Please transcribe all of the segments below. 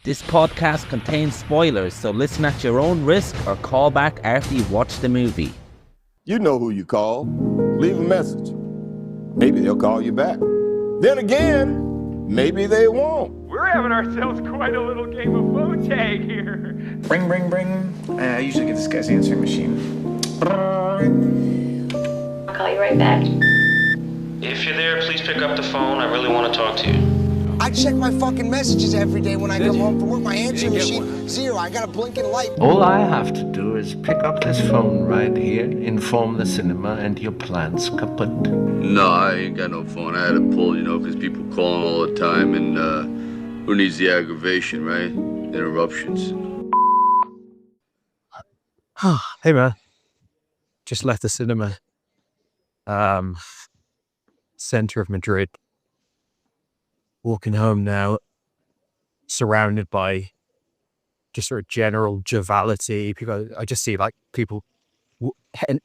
This podcast contains spoilers, so listen at your own risk or call back after you've watched the movie. You know who you call. Leave a message. Maybe they'll call you back. Then again, maybe they won't. We're having ourselves quite a little game of phone tag here. Ring, ring, ring. I usually get this guy's answering machine. I'll call you right back. If you're there, please pick up the phone. I really want to talk to you. I check my fucking messages every day when I come home from work. My answering machine, zero. I got a blinking light. All I have to do is pick up this phone right here, inform the cinema, and your plan's kaput. No, I ain't got no phone. I had to pull, because people calling all the time, and who needs the aggravation, right? Interruptions. Hey, man. Just left the cinema. Center of Madrid. Walking home now, surrounded by just sort of general joviality. People, I just see like people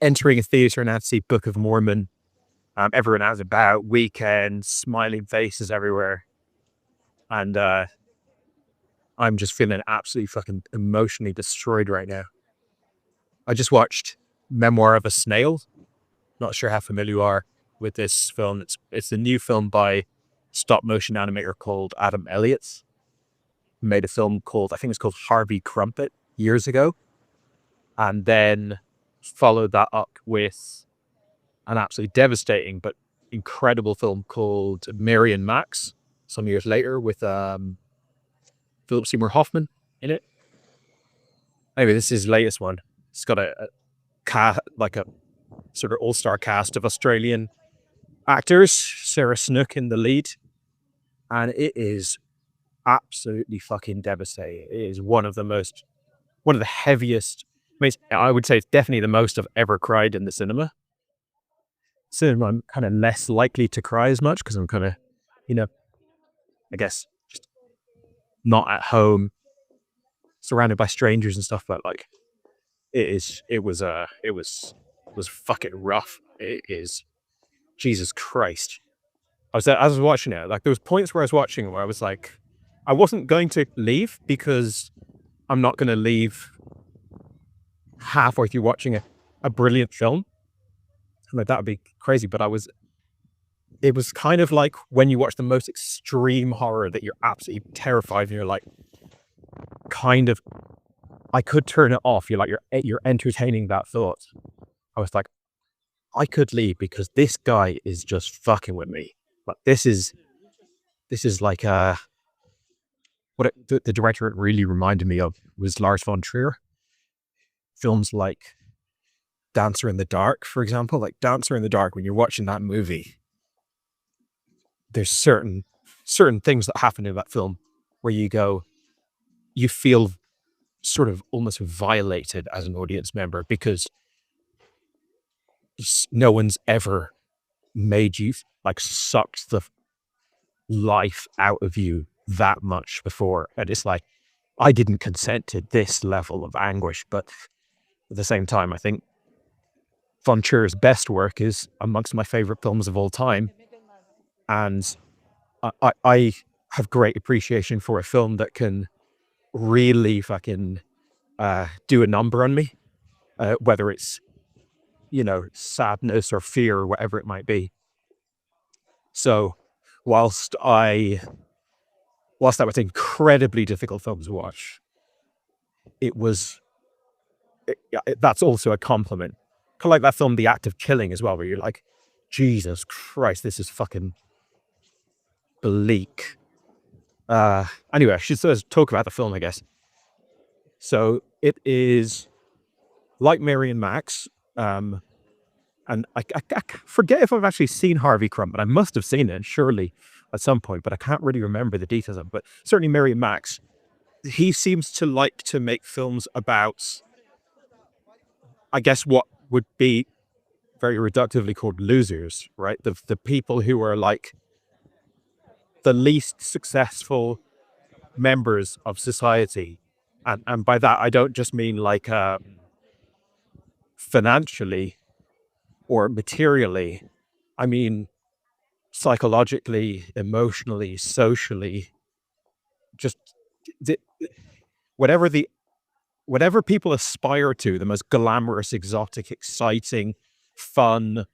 entering a theater now to see Book of Mormon. Everyone out and about, weekends, smiling faces everywhere. And I'm just feeling absolutely fucking emotionally destroyed right now. I just watched Memoir of a Snail. Not sure how familiar you are with this film. It's a new film by stop motion animator called Adam Elliot. Made a film called, I think it's called Harvey Crumpet years ago. And then followed that up with an absolutely devastating but incredible film called Mary and Max some years later with Philip Seymour Hoffman in it. Anyway, this is his latest one. It's got a sort of all-star cast of Australian actors, Sarah Snook in the lead. And it is absolutely fucking devastating. It is one of the heaviest, I would say it's definitely the most I've ever cried in the cinema. I'm kind of less likely to cry as much because I'm kind of, I guess just not at home, surrounded by strangers and stuff. But like, it was fucking rough. It is, Jesus Christ. As I was watching it, like there was points where I was watching where I was like, I wasn't going to leave because I'm not going to leave halfway through watching a brilliant film. Like that would be crazy, but it was kind of like when you watch the most extreme horror that you're absolutely terrified and you're like, kind of, I could turn it off. You're entertaining that thought. I was like, I could leave because this guy is just fucking with me. But this is like the director it really reminded me of was Lars von Trier. Films like Dancer in the Dark, for example. Like Dancer in the Dark, when you're watching that movie, there's certain things that happen in that film where you feel sort of almost violated as an audience member because no one's ever made you like sucked the life out of you that much before. And it's like, I didn't consent to this level of anguish. But at the same time, I think von Trier's best work is amongst my favorite films of all time. And I have great appreciation for a film that can really fucking do a number on me, whether it's, sadness or fear or whatever it might be. So whilst that was an incredibly difficult film to watch, that's also a compliment. Kind of like that film, The Act of Killing as well, where you're like, Jesus Christ, this is fucking bleak. Anyway, I should sort of talk about the film, I guess. So it is like Mary and Max, and I forget if I've actually seen Harvey Crump, but I must have seen it, surely, at some point, but I can't really remember the details of it. But certainly Mary and Max, he seems to like to make films about, I guess, what would be very reductively called losers, right? The people who are like the least successful members of society. And by that, I don't just mean like financially or materially. I mean psychologically, emotionally, socially, just the, whatever people aspire to, the most glamorous, exotic, exciting, fun,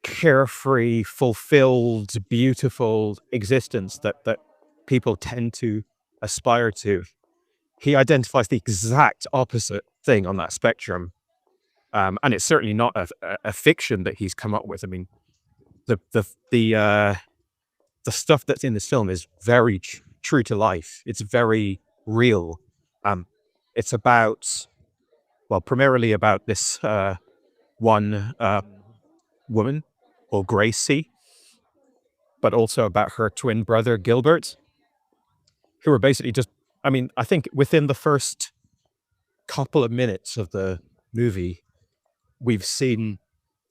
carefree, fulfilled, beautiful existence that people tend to aspire to, he identifies the exact opposite thing on that spectrum. And it's certainly not a fiction that he's come up with. I mean, the stuff that's in this film is very true to life. It's very real. It's about, well, primarily about this one woman called Gracie, but also about her twin brother Gilbert, who are basically just, I mean, I think within the first couple of minutes of the movie, we've seen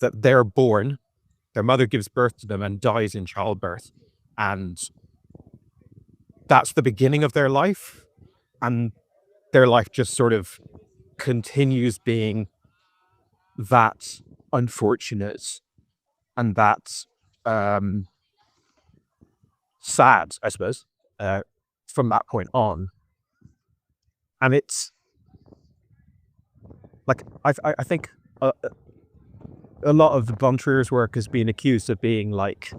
that they're born, their mother gives birth to them and dies in childbirth. And that's the beginning of their life. And their life just sort of continues being that unfortunate and that sad, I suppose, from that point on. And it's like, I think a lot of Von Trier's work has been accused of being like,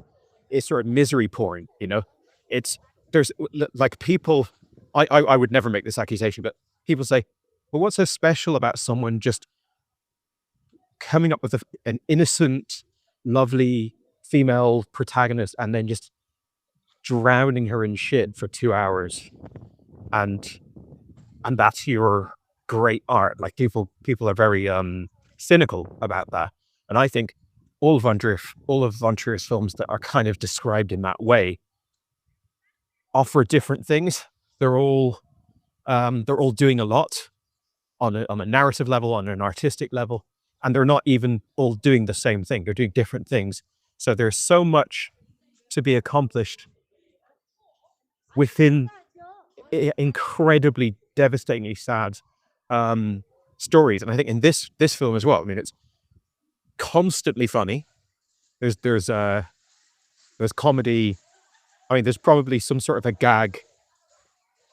it's sort of misery porn, you know? There's like people, I would never make this accusation, but people say, well, what's so special about someone just coming up with an innocent, lovely female protagonist and then just drowning her in shit for 2 hours, and that's your great art? Like people are very cynical about that, and I think all of Von Trier's films that are kind of described in that way offer different things. They're all doing a lot on a narrative level, on an artistic level, and they're not even all doing the same thing. They're doing different things. So there's so much to be accomplished within incredibly devastatingly sad stories. And I think in this film as well, I mean, it's constantly funny. There's comedy. I mean, there's probably some sort of a gag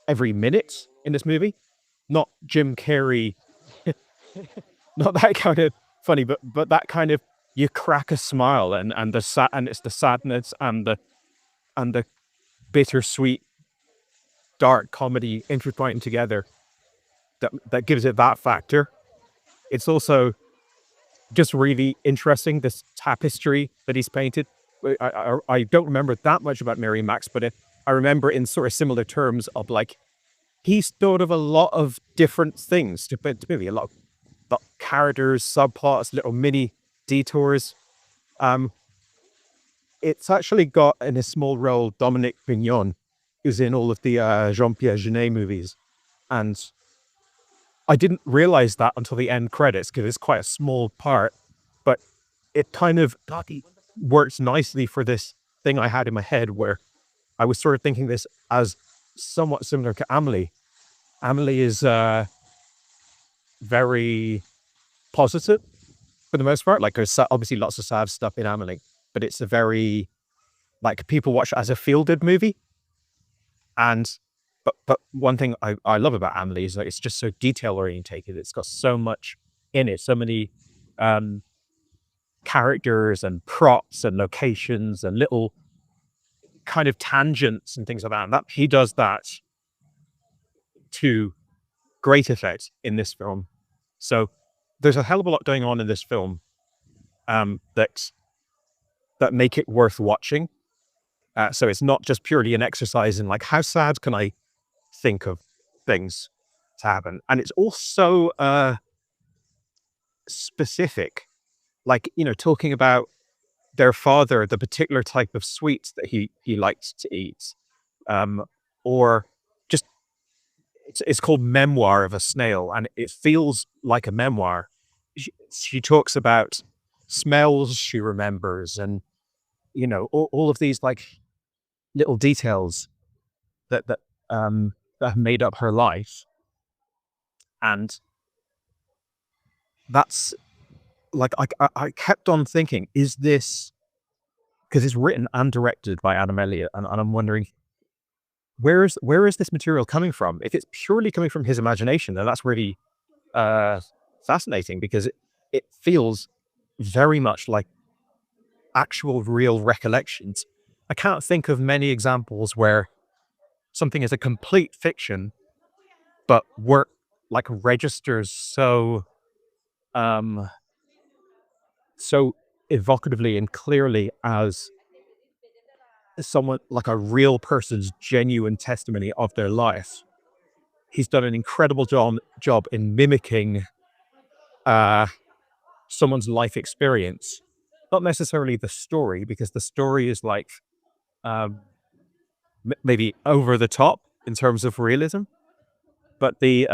every minute in this movie. Not Jim Carrey, not that kind of funny, but that kind of, you crack a smile and it's the sadness and the bittersweet dark comedy intertwined together that gives it that factor. It's also just really interesting, this tapestry that he's painted. I don't remember that much about Mary Max, but I remember in sort of similar terms of like, he's thought of a lot of different things to maybe a lot of characters, subplots, little mini detours. It's actually got in a small role Dominique Pignon, who's in all of the Jean-Pierre Jeunet movies, and I didn't realize that until the end credits because it's quite a small part, but it kind of works nicely for this thing I had in my head where I was sort of thinking this as somewhat similar to Amelie. Amelie is very positive for the most part. Like, there's obviously lots of sad stuff in Amelie, but it's a very, like, people watch it as a feel-good movie. And but one thing I love about Amelie is that it's just so detail orientated. It's got so much in it, so many characters and props and locations and little kind of tangents and things like that. And that he does that to great effect in this film. So there's a hell of a lot going on in this film that make it worth watching. So it's not just purely an exercise in like, how sad can I think of things to happen? And it's also specific, like, you know, talking about their father, the particular type of sweets that he liked to eat, or just it's called Memoir of a Snail, and it feels like a memoir. She talks about smells she remembers, and you know, all of these like little details that have made up her life. And that's like, I kept on thinking, is this, because it's written and directed by Adam Elliot, and I'm wondering, where is this material coming from? If it's purely coming from his imagination, then that's really fascinating, because it feels very much like actual real recollections. I can't think of many examples where something is a complete fiction, but work like registers so evocatively and clearly as someone, like a real person's genuine testimony of their life. He's done an incredible job in mimicking someone's life experience, not necessarily the story, because the story is like maybe over the top in terms of realism, but the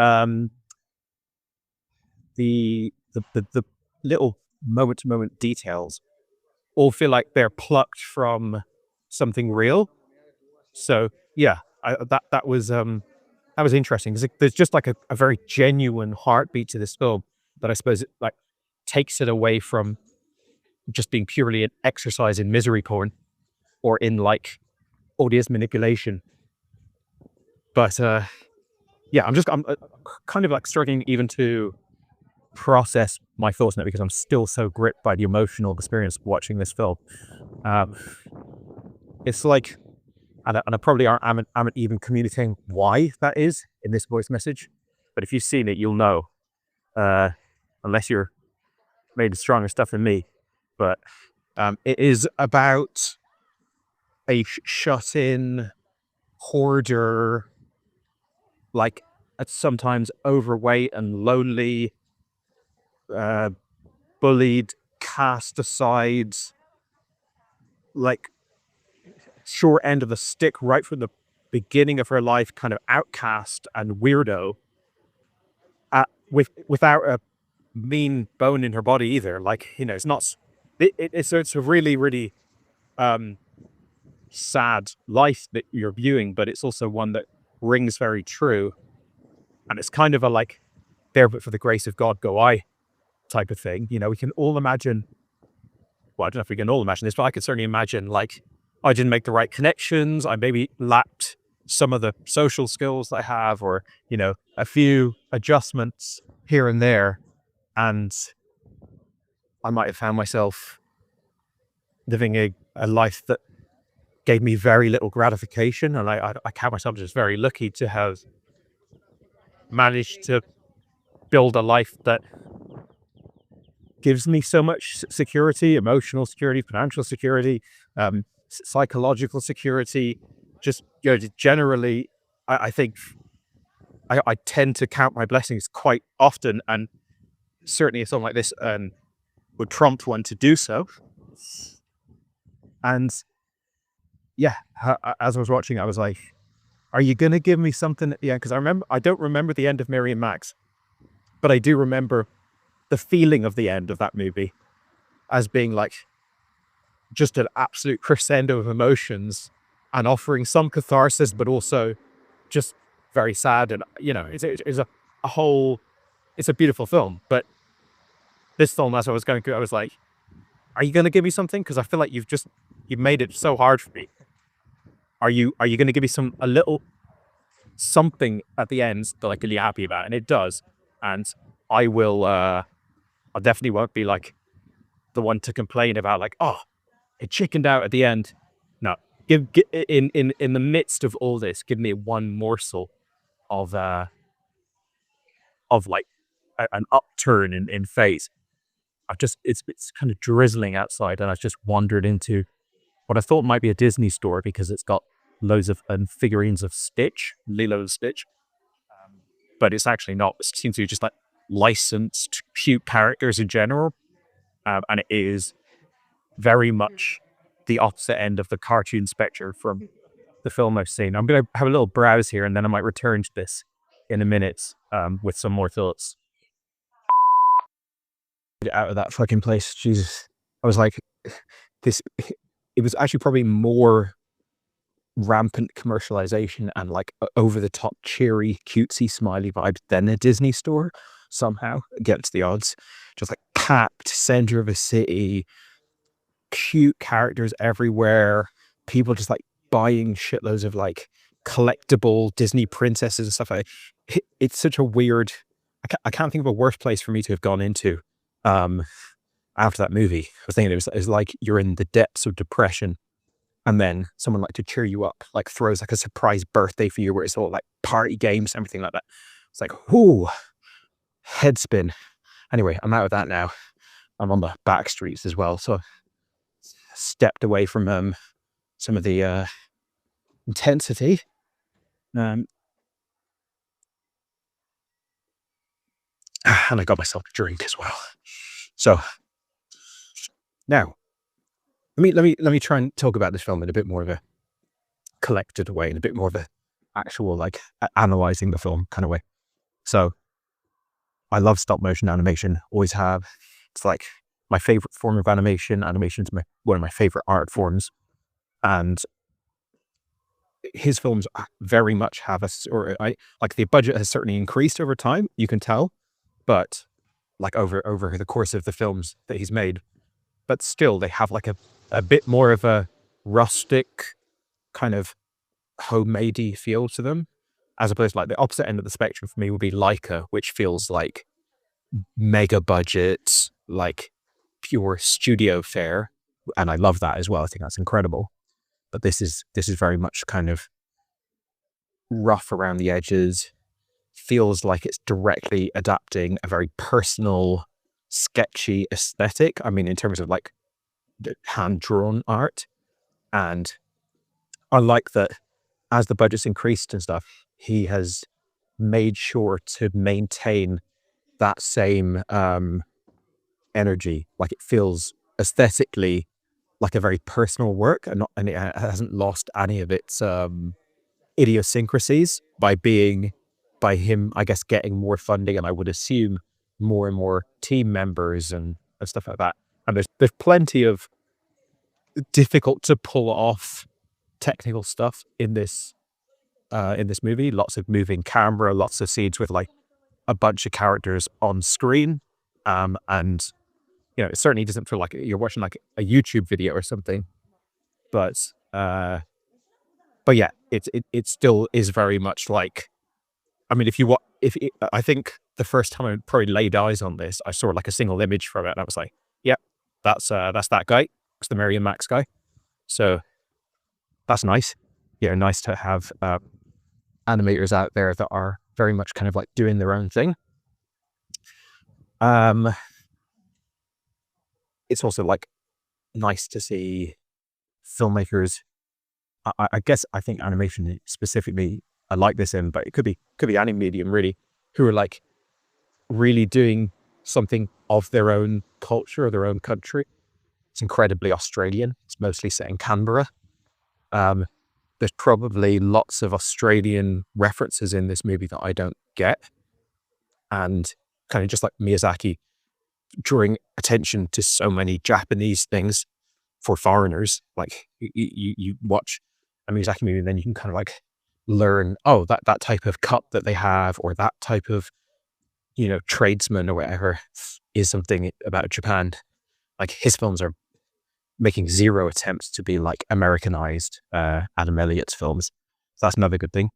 little moment to moment details all feel like they're plucked from something real. So yeah, that was interesting, because there's just like a very genuine heartbeat to this film that I suppose it like takes it away from just being purely an exercise in misery porn or in like audience manipulation. But yeah, I'm kind of like struggling even to process my thoughts on it, because I'm still so gripped by the emotional experience watching this film. It's like, and I probably aren't even communicating why that is in this voice message, but if you've seen it, you'll know, unless you're made of stronger stuff than me. But it is about a shut-in hoarder, like sometimes overweight and lonely, bullied, cast aside, like short end of the stick right from the beginning of her life, kind of outcast and weirdo, without a mean bone in her body either. Like, you know, it's not, it's a really, really sad life that you're viewing, but it's also one that rings very true. And it's kind of a like, there but for the grace of God go I type of thing. You know, we can all imagine, well, I don't know if we can all imagine this, but I could certainly imagine, like, I didn't make the right connections. I maybe lacked some of the social skills that I have, or, you know, a few adjustments here and there. And I might have found myself living a life that gave me very little gratification. And I count myself just very lucky to have managed to build a life that gives me so much security, emotional security, financial security, psychological security. Just, you know, generally, I think I tend to count my blessings quite often, and certainly a song like this would prompt one to do so. And yeah, as I was watching, I was like, are you going to give me something at the end? Because I don't remember the end of Mary and Max, but I do remember the feeling of the end of that movie as being like just an absolute crescendo of emotions and offering some catharsis, but also just very sad. And, you know, it's a beautiful film. But this film, as I was going through, I was like, are you going to give me something? Because I feel like you've made it so hard for me. Are you going to give me a little something at the end that I can be happy about? And it does. And I will, I definitely won't be like the one to complain about like, oh, it chickened out at the end. No, give in the midst of all this, give me one morsel of like an upturn in phase. It's kind of drizzling outside, and I just wandered into what I thought might be a Disney store, because it's got loads of figurines of Stitch, Lilo and Stitch, but it's actually not. It seems to be just like licensed cute characters in general, and it is very much the opposite end of the cartoon spectrum from the film I've seen. I'm going to have a little browse here, and then I might return to this in a minute with some more thoughts. Get out of that fucking place, Jesus! I was like, this. It was actually probably more rampant commercialization and like over the top, cheery, cutesy, smiley vibes than a Disney store. Somehow against the odds, just like packed center of a city, cute characters everywhere, people just like buying shitloads of like collectible Disney princesses and stuff. It's such a weird. I can't think of a worse place for me to have gone into after that movie. I was thinking it was like you're in the depths of depression, and then someone like to cheer you up, like throws like a surprise birthday for you where it's all like party games and everything like that. It's like, whoo, head spin. Anyway, I'm out of that now. I'm on the back streets as well, so stepped away from some of the intensity. And I got myself a drink as well. So now, let me try and talk about this film in a bit more of a collected way, in a bit more of a actual like analyzing the film kind of way. So I love stop motion animation, always have. It's like my favorite form of animation. Animation is one of my favorite art forms, and his films very much have the budget has certainly increased over time. You can tell, but like over the course of the films that he's made, but still they have like a bit more of a rustic kind of homemadey feel to them, as opposed to like the opposite end of the spectrum for me would be Leica, which feels like mega budget, like pure studio fare, and I love that as well. I think that's incredible. But this is very much kind of rough around the edges. Feels like it's directly adapting a very personal, sketchy aesthetic. I mean, in terms of like hand-drawn art. And I like that as the budget's increased and stuff, he has made sure to maintain that same energy. Like it feels aesthetically like a very personal work, and it hasn't lost any of its idiosyncrasies by him, I guess, getting more funding, and I would assume more and more team members and stuff like that. And there's plenty of difficult to pull off technical stuff in this movie. Lots of moving camera, lots of scenes with like a bunch of characters on screen, and you know, it certainly doesn't feel like you're watching like a YouTube video or something, but yeah, it still is very much like, I mean, I think the first time I probably laid eyes on this, I saw like a single image from it, and I was like, "Yep, that's that guy. It's the Mary and Max guy." So that's nice. Yeah, nice to have animators out there that are very much kind of like doing their own thing. It's also like nice to see filmmakers. I guess I think animation specifically, I like this in, but it could be any medium really, who are like really doing something of their own culture or their own country. It's incredibly Australian. It's mostly set in Canberra. There's probably lots of Australian references in this movie that I don't get, and kind of just like Miyazaki drawing attention to so many Japanese things for foreigners. Like you watch a Miyazaki movie and then you can kind of like learn, oh, that type of cut that they have, or that type of, you know, tradesman or whatever is something about Japan. Like his films are making zero attempts to be like Americanized Adam Elliot's films. So that's another good thing.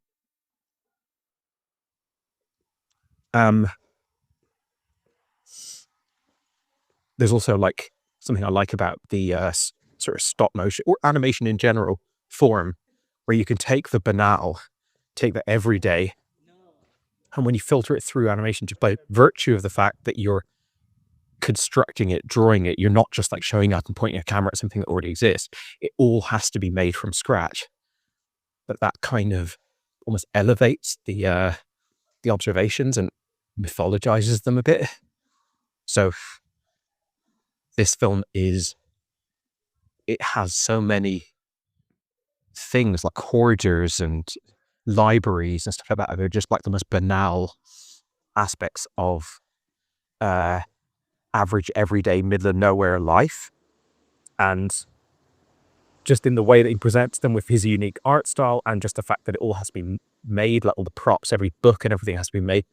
There's also like something I like about the sort of stop motion or animation in general form, where you can take the banal, take the everyday, and when you filter it through animation, just by virtue of the fact that you're constructing it, drawing it, you're not just like showing up and pointing a camera at something that already exists. It all has to be made from scratch. But that kind of almost elevates the observations and mythologizes them a bit. So this film it has so many things like hoarders and libraries and stuff like that. They're just like the most banal aspects of average, everyday, middle of nowhere life. And just in the way that he presents them with his unique art style, and just the fact that it all has to be made, like all the props, every book and everything has to be made,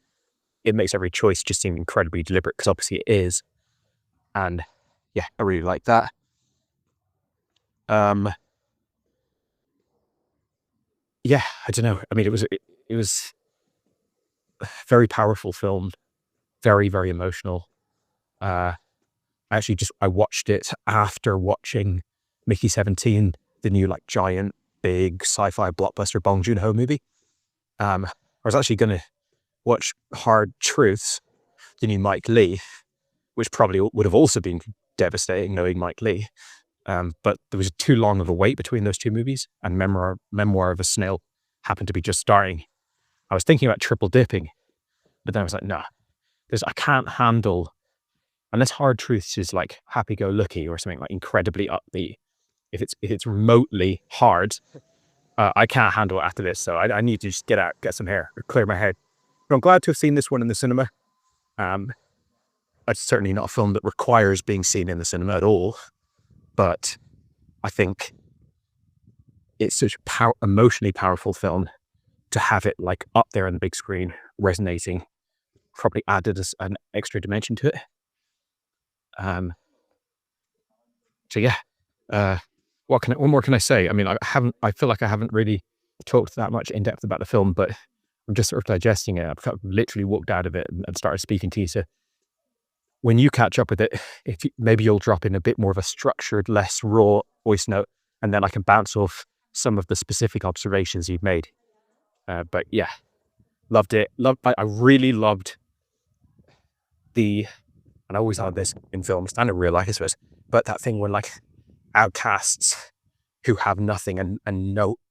it makes every choice just seem incredibly deliberate, because obviously it is. And yeah, I really like that. yeah, I don't know. I mean, it was a very powerful film, very, very emotional. I watched it after watching Mickey 17, the new like giant, big sci-fi blockbuster Bong Joon-ho movie. I was actually going to watch Hard Truths, the new Mike Lee, which probably would have also been devastating knowing Mike Lee. But there was too long of a wait between those two movies, and Memoir of a Snail happened to be just starting. I was thinking about triple dipping, but then I was like, nah, I can't handle, unless Hard Truths is like happy-go-lucky or something like incredibly upbeat. If it's remotely hard, I can't handle it after this. So I need to just get out, get some air, or clear my head. But I'm glad to have seen this one in the cinema. It's certainly not a film that requires being seen in the cinema at all, but I think it's such a emotionally powerful film to have it like up there on the big screen, resonating, probably added an extra dimension to it. So yeah, what more can I say? I mean, I feel like I haven't really talked that much in depth about the film, but I'm just sort of digesting it. I've literally walked out of it and started speaking to you. So when you catch up with it, maybe you'll drop in a bit more of a structured, less raw voice note, and then I can bounce off some of the specific observations you've made. But yeah, loved it. I really loved and I always have this in films and in real life, I suppose, but that thing when like outcasts who have nothing and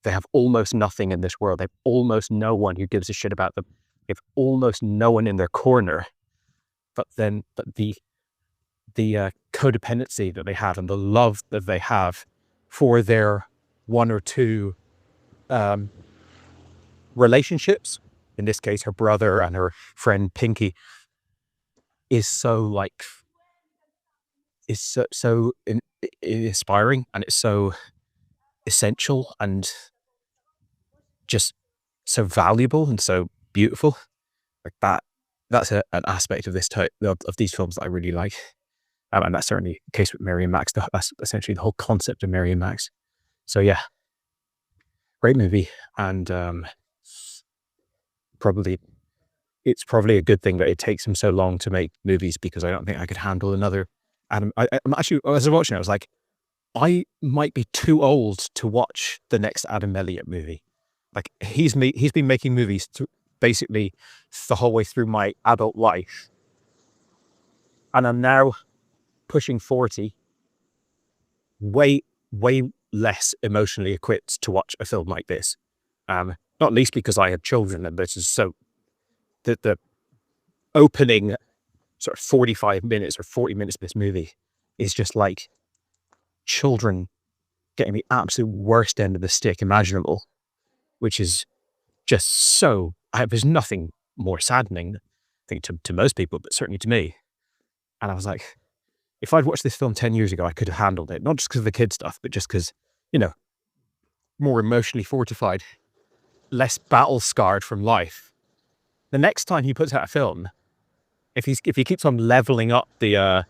they have almost nothing in this world. They have almost no one who gives a shit about them. They have almost no one in their corner. But the codependency that they have and the love that they have for their one or two relationships, in this case, her brother and her friend Pinky, is so inspiring, and it's so essential and just so valuable and so beautiful. Like that's an aspect of this type of these films that I really like. And that's certainly the case with Mary and Max. That's essentially the whole concept of Mary and Max. So yeah, great movie. And it's probably a good thing that it takes him so long to make movies, because I don't think I could handle another Adam. I'm actually, as I was watching it, I was like, I might be too old to watch the next Adam Elliot movie. Like he's been making movies basically the whole way through my adult life. And I'm now pushing 40, way less emotionally equipped to watch a film like this. Not least because I have children, and this is so the opening sort of 45 minutes or 40 minutes of this movie is just like children getting the absolute worst end of the stick imaginable, which is just so, there's nothing more saddening, I think, to most people, but certainly to me. And I was like, if I'd watched this film 10 years ago, I could have handled it, not just because of the kid stuff, but just because, more emotionally fortified, less battle scarred from life. The next time he puts out a film, if he keeps on leveling up the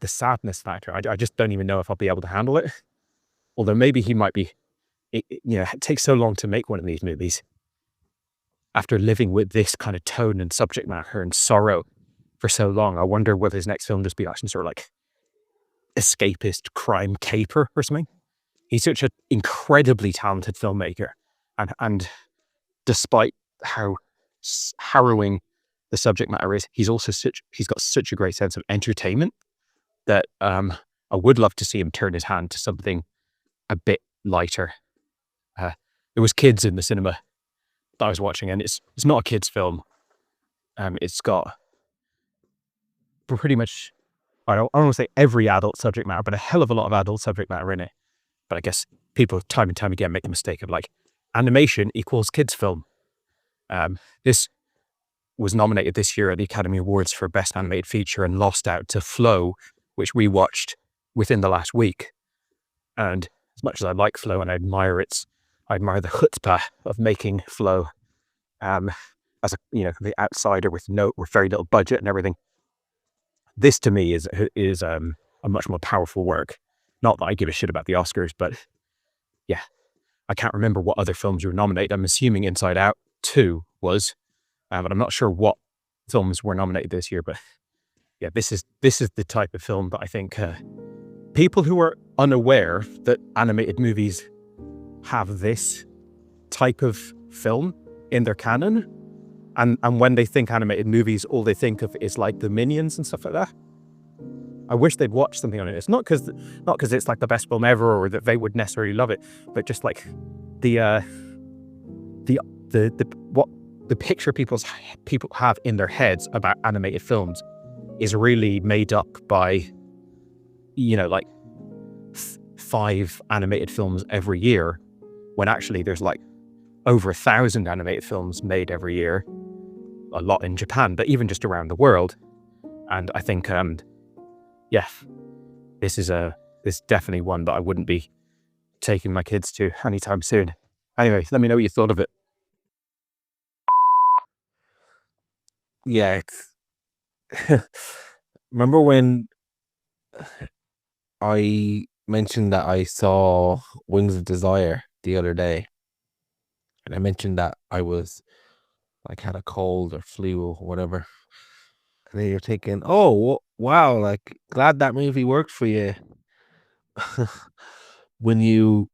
sadness factor, I just don't even know if I'll be able to handle it. Although maybe he might be, it takes so long to make one of these movies. After living with this kind of tone and subject matter and sorrow for so long, I wonder whether his next film just be like some sort of like escapist crime caper or something. He's such an incredibly talented filmmaker, and despite how harrowing the subject matter is, he's got such a great sense of entertainment that I would love to see him turn his hand to something a bit lighter. There was kids in the cinema that I was watching, and it's not a kid's film. It's got pretty much, I don't want to say every adult subject matter, but a hell of a lot of adult subject matter in it. But I guess people time and time again make the mistake of like, animation equals kids film. This was nominated this year at the Academy Awards for Best Animated Feature and lost out to Flow, which we watched within the last week. And as much as I like Flow and I admire the chutzpah of making Flow as the outsider with very little budget and everything. This to me is a much more powerful work. Not that I give a shit about the Oscars, but yeah, I can't remember what other films were nominated. I'm assuming Inside Out 2 was, but I'm not sure what films were nominated this year. But yeah, this is the type of film that I think people who are unaware that animated movies have this type of film in their canon, and when they think animated movies, all they think of is like the Minions and stuff like that. I wish they'd watch something on it. It's not because it's like the best film ever or that they would necessarily love it, but just like the picture people have in their heads about animated films is really made up by, you know, like 5 animated films every year, when actually there's like over 1,000 animated films made every year, a lot in Japan, but even just around the world. And I think, yeah, this is definitely one that I wouldn't be taking my kids to anytime soon. Anyway, let me know what you thought of it. Yeah, remember when I mentioned that I saw Wings of Desire the other day, and I mentioned that I was like had a cold or flu or whatever, and then you're thinking, oh wow, like glad that movie worked for you. when you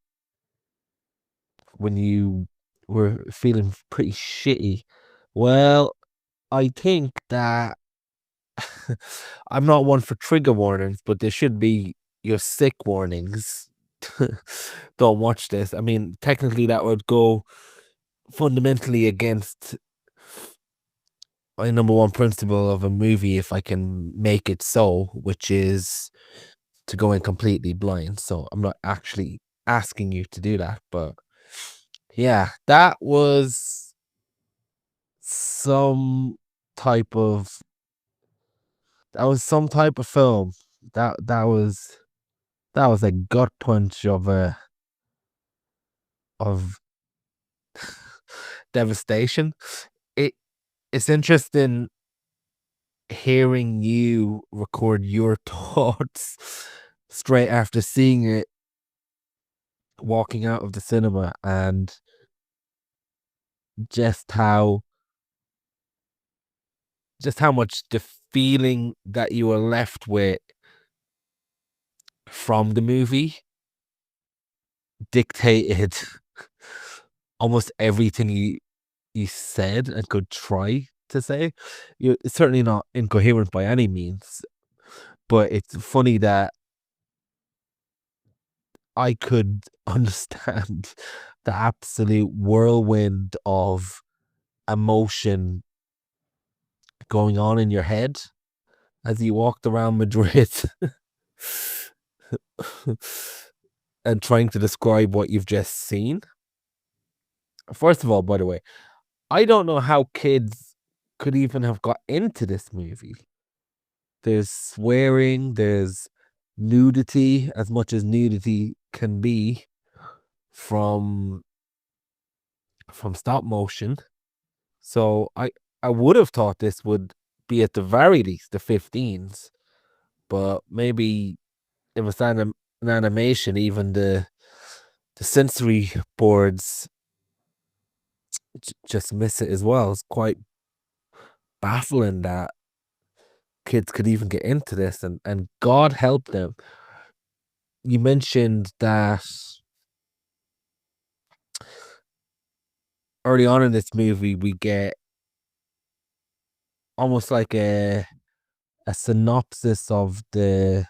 were feeling pretty shitty. Well, I think that I'm not one for trigger warnings, but there should be your sick warnings. Don't watch this. I mean, technically that would go fundamentally against my number one principle of a movie if I can make it so, which is to go in completely blind. So I'm not actually asking you to do that, but yeah, that was some type of film. That was a gut punch of devastation. It's interesting hearing you record your thoughts straight after seeing it, walking out of the cinema, and just how much the feeling that you were left with from the movie dictated almost everything you said and could try to say. It's certainly not incoherent by any means, but it's funny that I could understand the absolute whirlwind of emotion going on in your head as you walked around Madrid and trying to describe what you've just seen. First of all, by the way, I don't know how kids could even have got into this movie. There's swearing, there's nudity, as much as nudity can be from stop motion. So I would have thought this would be at the very least the 15s, but maybe if it's an animation, even the sensory boards just miss it as well. It's quite baffling that kids could even get into this, and God help them. You mentioned that early on in this movie we get almost like a synopsis of the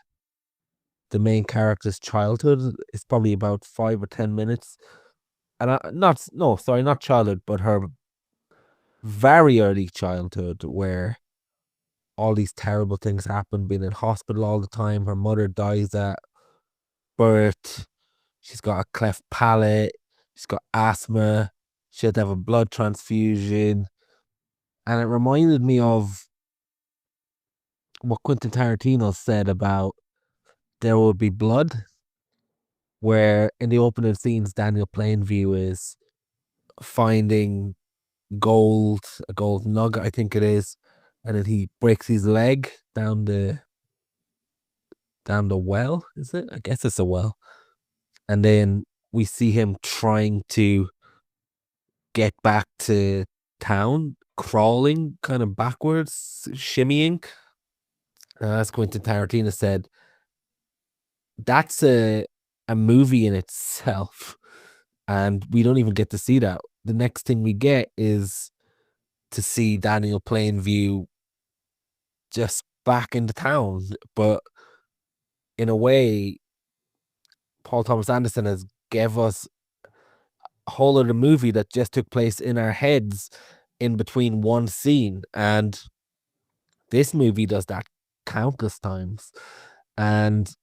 main character's childhood. It's probably about 5 or 10 minutes, and not childhood, but her very early childhood, where all these terrible things happen, being in hospital all the time. Her mother dies at birth. She's got a cleft palate. She's got asthma. She had to have a blood transfusion. And it reminded me of what Quentin Tarantino said about There Will Be Blood, where in the opening scenes, Daniel Plainview is finding a gold nugget, I think it is, and then he breaks his leg down the well, is it? I guess it's a well. And then we see him trying to get back to town, crawling kind of backwards, shimmying. As Quentin Tarantino said, that's a movie in itself, and we don't even get to see that. The next thing we get is to see Daniel Plainview just back into town, but in a way, Paul Thomas Anderson has gave us a whole other movie that just took place in our heads in between one scene, and this movie does that countless times. And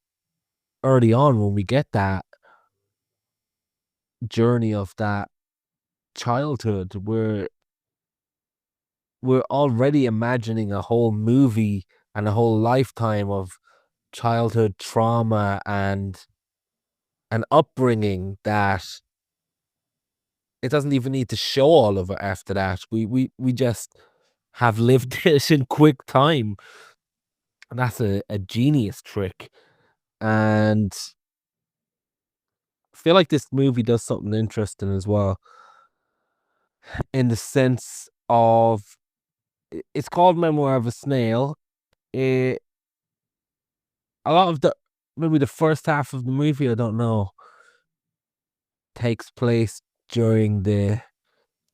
early on, when we get that journey of that childhood, we're already imagining a whole movie and a whole lifetime of childhood trauma and an upbringing that it doesn't even need to show all of it after that. We just have lived it in quick time. And that's a genius trick. And I feel like this movie does something interesting as well, in the sense of it's called Memoir of a Snail. A lot of maybe the first half of the movie, I don't know, takes place during the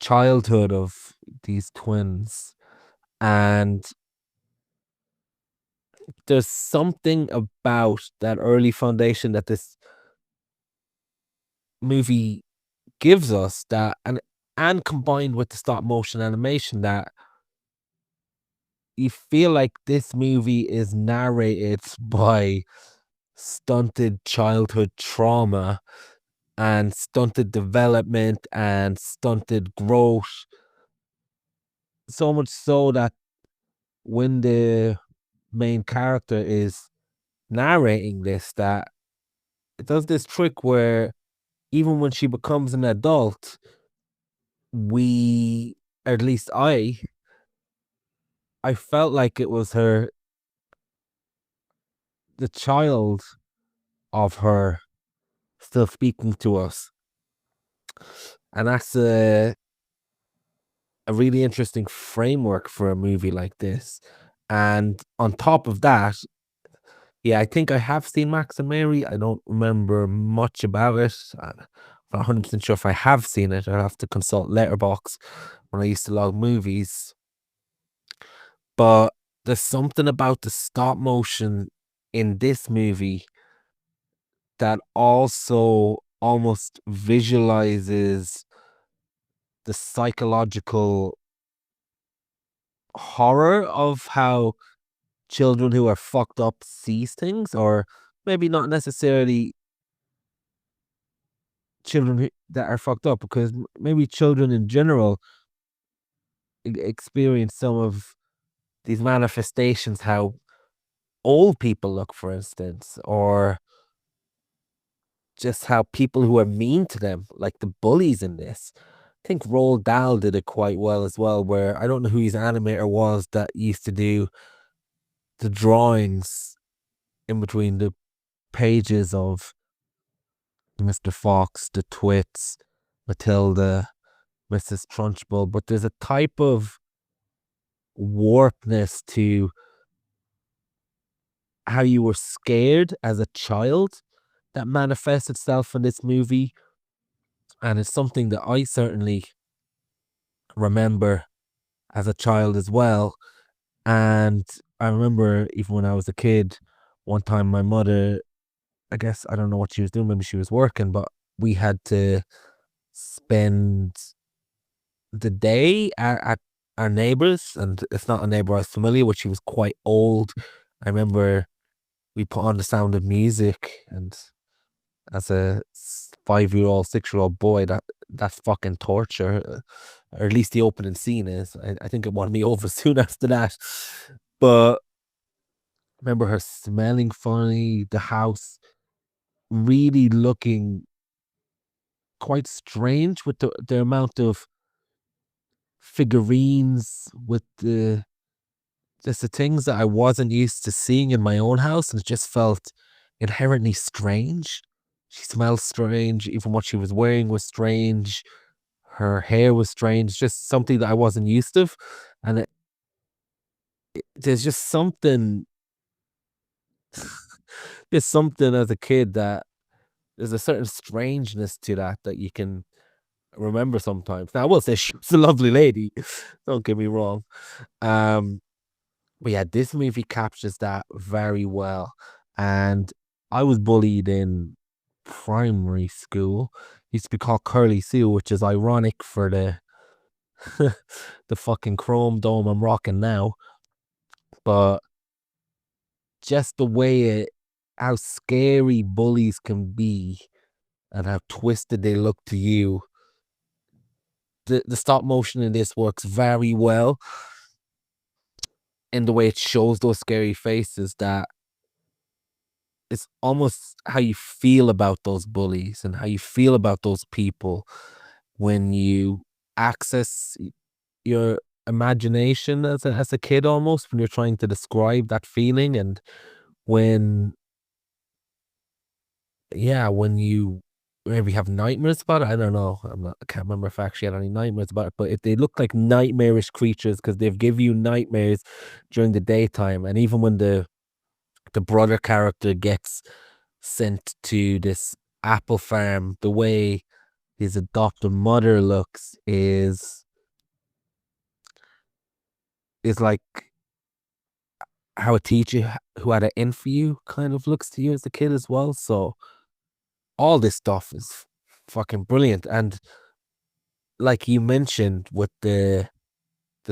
childhood of these twins. And there's something about that early foundation that this movie gives us, that and combined with the stop motion animation, that you feel like this movie is narrated by stunted childhood trauma and stunted development and stunted growth. So much so that when the main character is narrating this, that it does this trick where even when she becomes an adult, or at least I felt like it was the child of her still speaking to us. And that's a really interesting framework for a movie like this. And on top of that, yeah, I think I have seen Max and Mary. I don't remember much about it. I'm not 100% sure if I have seen it. I'll have to consult Letterboxd when I used to log movies. But there's something about the stop motion in this movie that also almost visualizes the psychological horror of how children who are fucked up sees things, or maybe not necessarily children that are fucked up, because maybe children in general experience some of these manifestations, how old people look, for instance, or just how people who are mean to them, like the bullies in this. I think Roald Dahl did it quite well as well, where I don't know who his animator was that used to do the drawings in between the pages of Mr. Fox, the Twits, Matilda, Mrs. Trunchbull, but there's a type of warpness to how you were scared as a child that manifests itself in this movie. And it's something that I certainly remember as a child as well. And I remember even when I was a kid, one time my mother, I guess, I don't know what she was doing, maybe she was working, but we had to spend the day at our neighbors, and it's not a neighbor I was familiar with. She was quite old. I remember we put on The Sound of Music, and as a 5-year-old, 6-year-old boy, that's fucking torture. Or at least the opening scene is. I think it won me over soon after that. But I remember her smelling funny, the house really looking quite strange with the amount of figurines, with just the things that I wasn't used to seeing in my own house, and it just felt inherently strange. She smelled strange. Even what she was wearing was strange. Her hair was strange. Just something that I wasn't used to. And there's just something. There's something as a kid that there's a certain strangeness to that you can remember sometimes. Now I will say she was a lovely lady. Don't get me wrong. But yeah, this movie captures that very well. And I was bullied in primary school. Used to be called Curly Sue, which is ironic for the the fucking chrome dome I'm rocking now. But just the way how scary bullies can be and how twisted they look to you. The stop motion in this works very well in the way it shows those scary faces, that it's almost how you feel about those bullies and how you feel about those people when you access your imagination as a kid, almost when you're trying to describe that feeling, and when you maybe have nightmares about it. I don't know. I can't remember if I actually had any nightmares about it, but if they look like nightmarish creatures because they've give you nightmares during the daytime, and even when the brother character gets sent to this apple farm, the way his adopted mother looks is like how a teacher who had an in for you kind of looks to you as a kid as well. So all this stuff is fucking brilliant. And like you mentioned, with there's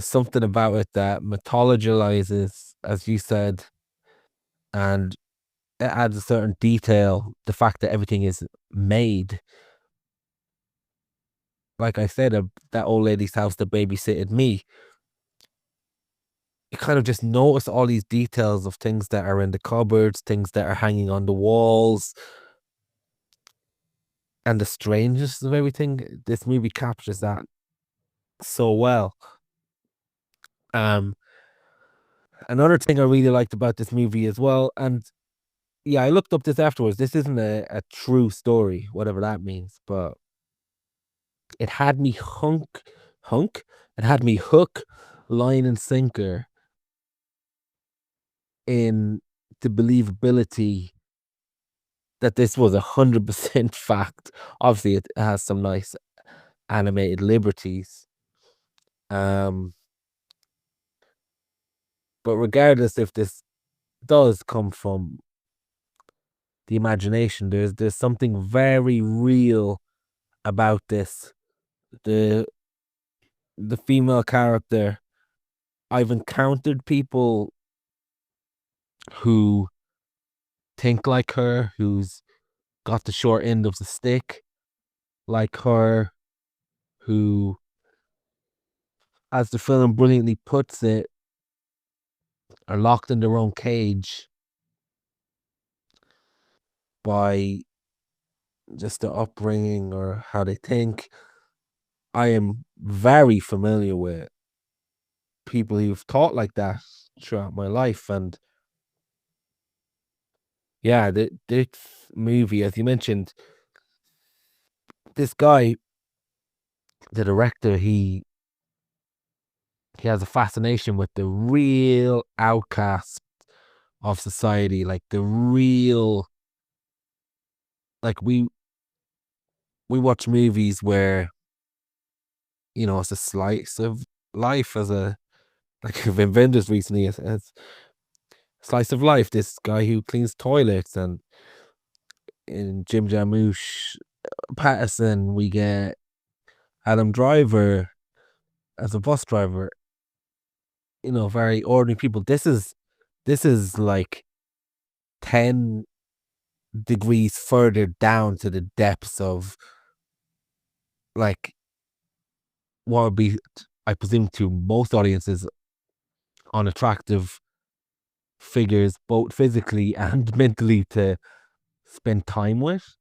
something about it that mythologizes, as you said, and it adds a certain detail. The fact that everything is made. Like I said, that old lady's house that babysitted me. You kind of just notice all these details of things that are in the cupboards, things that are hanging on the walls, and the strangeness of everything. This movie captures that so well. Another thing I really liked about this movie as well, and yeah, I looked up this afterwards. This isn't a true story, whatever that means, but it had me it had me hook, line, and sinker in the believability that this was 100% fact. Obviously, it has some nice animated liberties. But regardless if this does come from the imagination, there's something very real about this. The female character, I've encountered people who think like her, who's got the short end of the stick like her, who, as the film brilliantly puts it, are locked in their own cage by just their upbringing or how they think. I am very familiar with people who've thought like that throughout my life, and yeah, this movie, as you mentioned, this guy, the director, he has a fascination with the real outcast of society, like the real, like we watch movies where, it's a slice of life, as a, like I've invented recently, as slice of life. This guy who cleans toilets, and in Jim Jarmusch, Patterson, we get Adam Driver as a bus driver. Very ordinary people. This is like 10 degrees further down to the depths of, like, what would be, I presume, to most audiences, unattractive figures, both physically and mentally, to spend time with.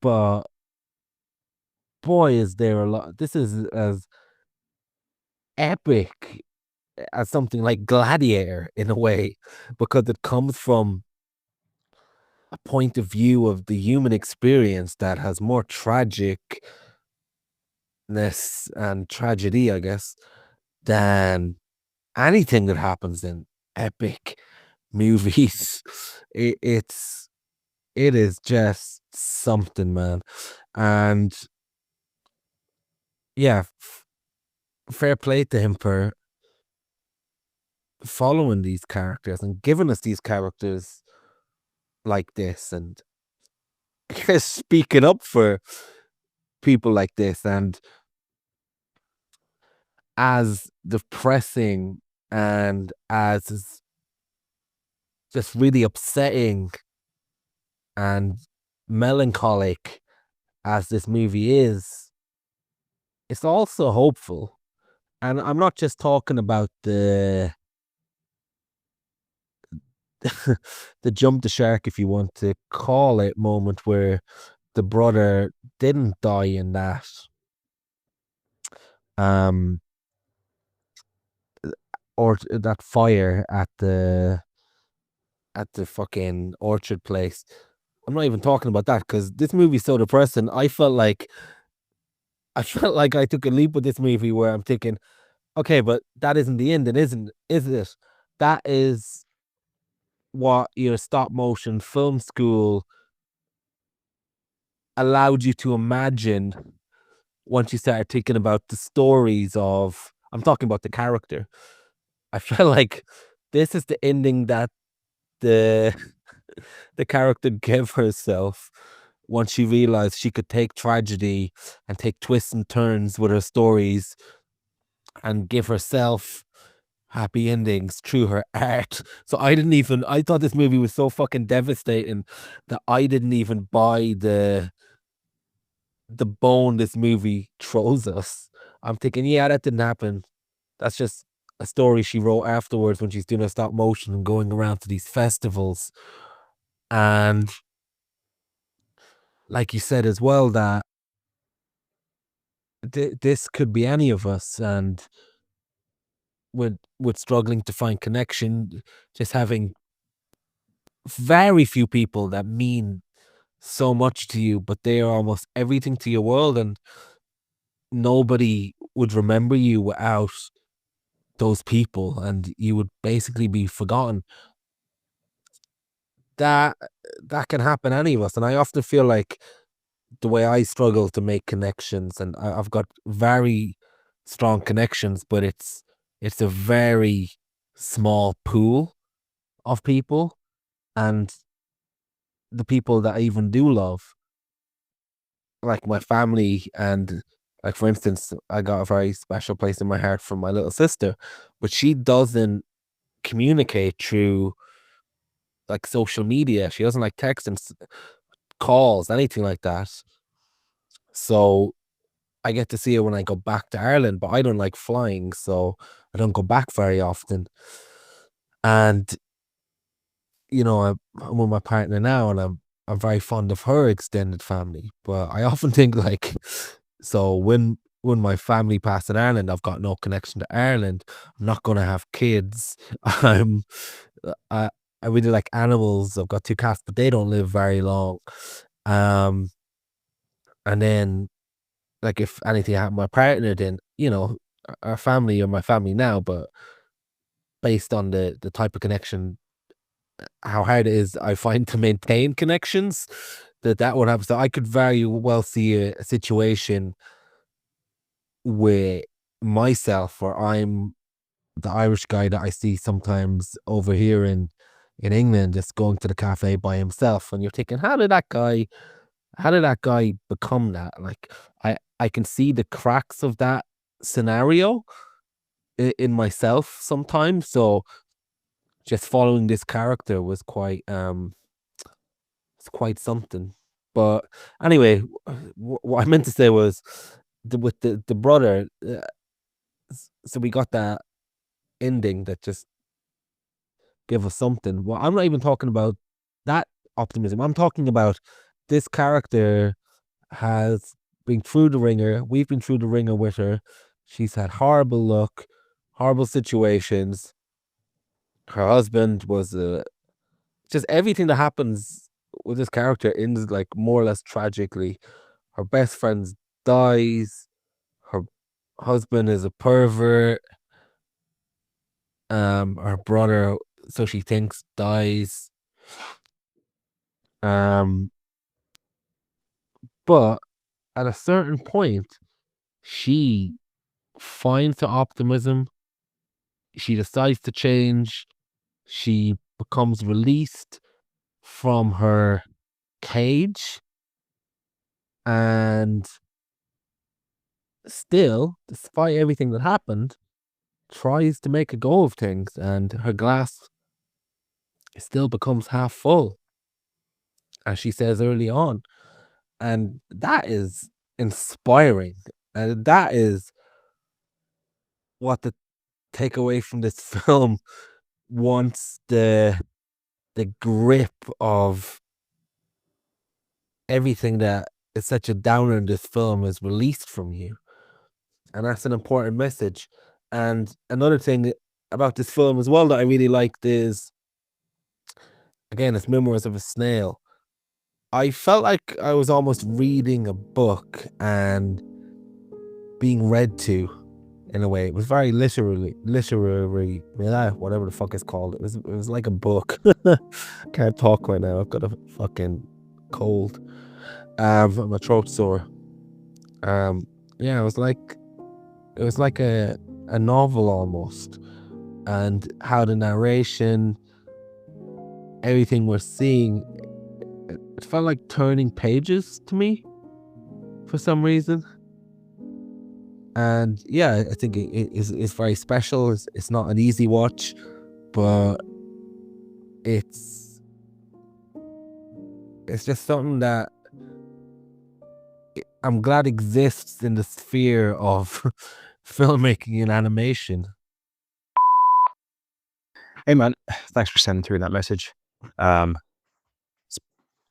But boy, is there a lot. This is as epic as something like Gladiator in a way, because it comes from a point of view of the human experience that has more tragicness and tragedy, I guess, than anything that happens in epic movies. It is just something, man. And yeah, fair play to him for following these characters and giving us these characters like this, and speaking up for people like this. And as depressing and as just really upsetting and melancholic as this movie is, it's also hopeful. And I'm not just talking about the the jump the shark, if you want to call it, moment where the brother didn't die in that or that fire at the fucking orchard place. I'm not even talking about that, because this movie's so depressing. I felt like I took a leap with this movie where I'm thinking, okay, but that isn't the end, is it? That is what your stop motion film school allowed you to imagine once you started thinking about the stories of, I'm talking about the character. I felt like this is the ending that the character gave herself once she realized she could take tragedy and take twists and turns with her stories and give herself happy endings through her art. So I thought this movie was so fucking devastating that I didn't even buy the bone this movie throws us. I'm thinking, yeah, that didn't happen. That's just a story she wrote afterwards when she's doing a stop motion and going around to these festivals. And like you said as well, that this could be any of us, and with struggling to find connection, just having very few people that mean so much to you, but they are almost everything to your world, and nobody would remember you without those people, and you would basically be forgotten. That can happen to any of us, and I often feel like the way I struggle to make connections, and I've got very strong connections, but it's a very small pool of people, and the people that I even do love, like my family, and like, for instance, I got a very special place in my heart for my little sister, but she doesn't communicate through like social media. She doesn't like text and calls, anything like that. So I get to see her when I go back to Ireland, but I don't like flying, so I don't go back very often. And I'm with my partner now, and I'm very fond of her extended family. But I often think, like, so when my family pass in Ireland, I've got no connection to Ireland. I'm not gonna have kids. I really like animals. I've got 2 cats, but they don't live very long. And then, like, if anything happened to my partner, then our family are my family now, but based on the type of connection, how hard it is I find to maintain connections, that would happen. So I could very well see a situation with myself where I'm the Irish guy that I see sometimes over here in England, just going to the cafe by himself, and you're thinking, how did that guy become that? Like, I can see the cracks of that scenario in myself sometimes. So just following this character was quite it's quite something. But anyway, what I meant to say was, with the brother, so we got that ending that just give us something. Well, I'm not even talking about that optimism. I'm talking about this character has been through the ringer. We've been through the ringer with her. She's had horrible luck, horrible situations. Her husband was just everything that happens with this character ends like more or less tragically. Her best friend dies. Her husband is a pervert. Her brother, so she thinks, dies. But at a certain point, she finds the optimism. She decides to change. She becomes released from her cage, and still, despite everything that happened, tries to make a go of things, and her glass still becomes half full, as she says early on. And that is inspiring. And that is what the takeaway from this film, once the grip of everything that is such a downer in this film is released from you. And that's an important message. And another thing about this film as well that I really liked is, again, it's Memoirs of a Snail. I felt like I was almost reading a book and being read to, in a way. It was very literary, whatever the fuck it's called. It was like a book. Can't talk right now. I've got a fucking cold. My throat's sore. Yeah, it was like a novel almost, and how the narration, everything we're seeing, it felt like turning pages to me for some reason. And yeah, I think it's very special. It's not an easy watch, but it's just something that I'm glad exists in the sphere of filmmaking and animation. Hey man, thanks for sending through that message. It's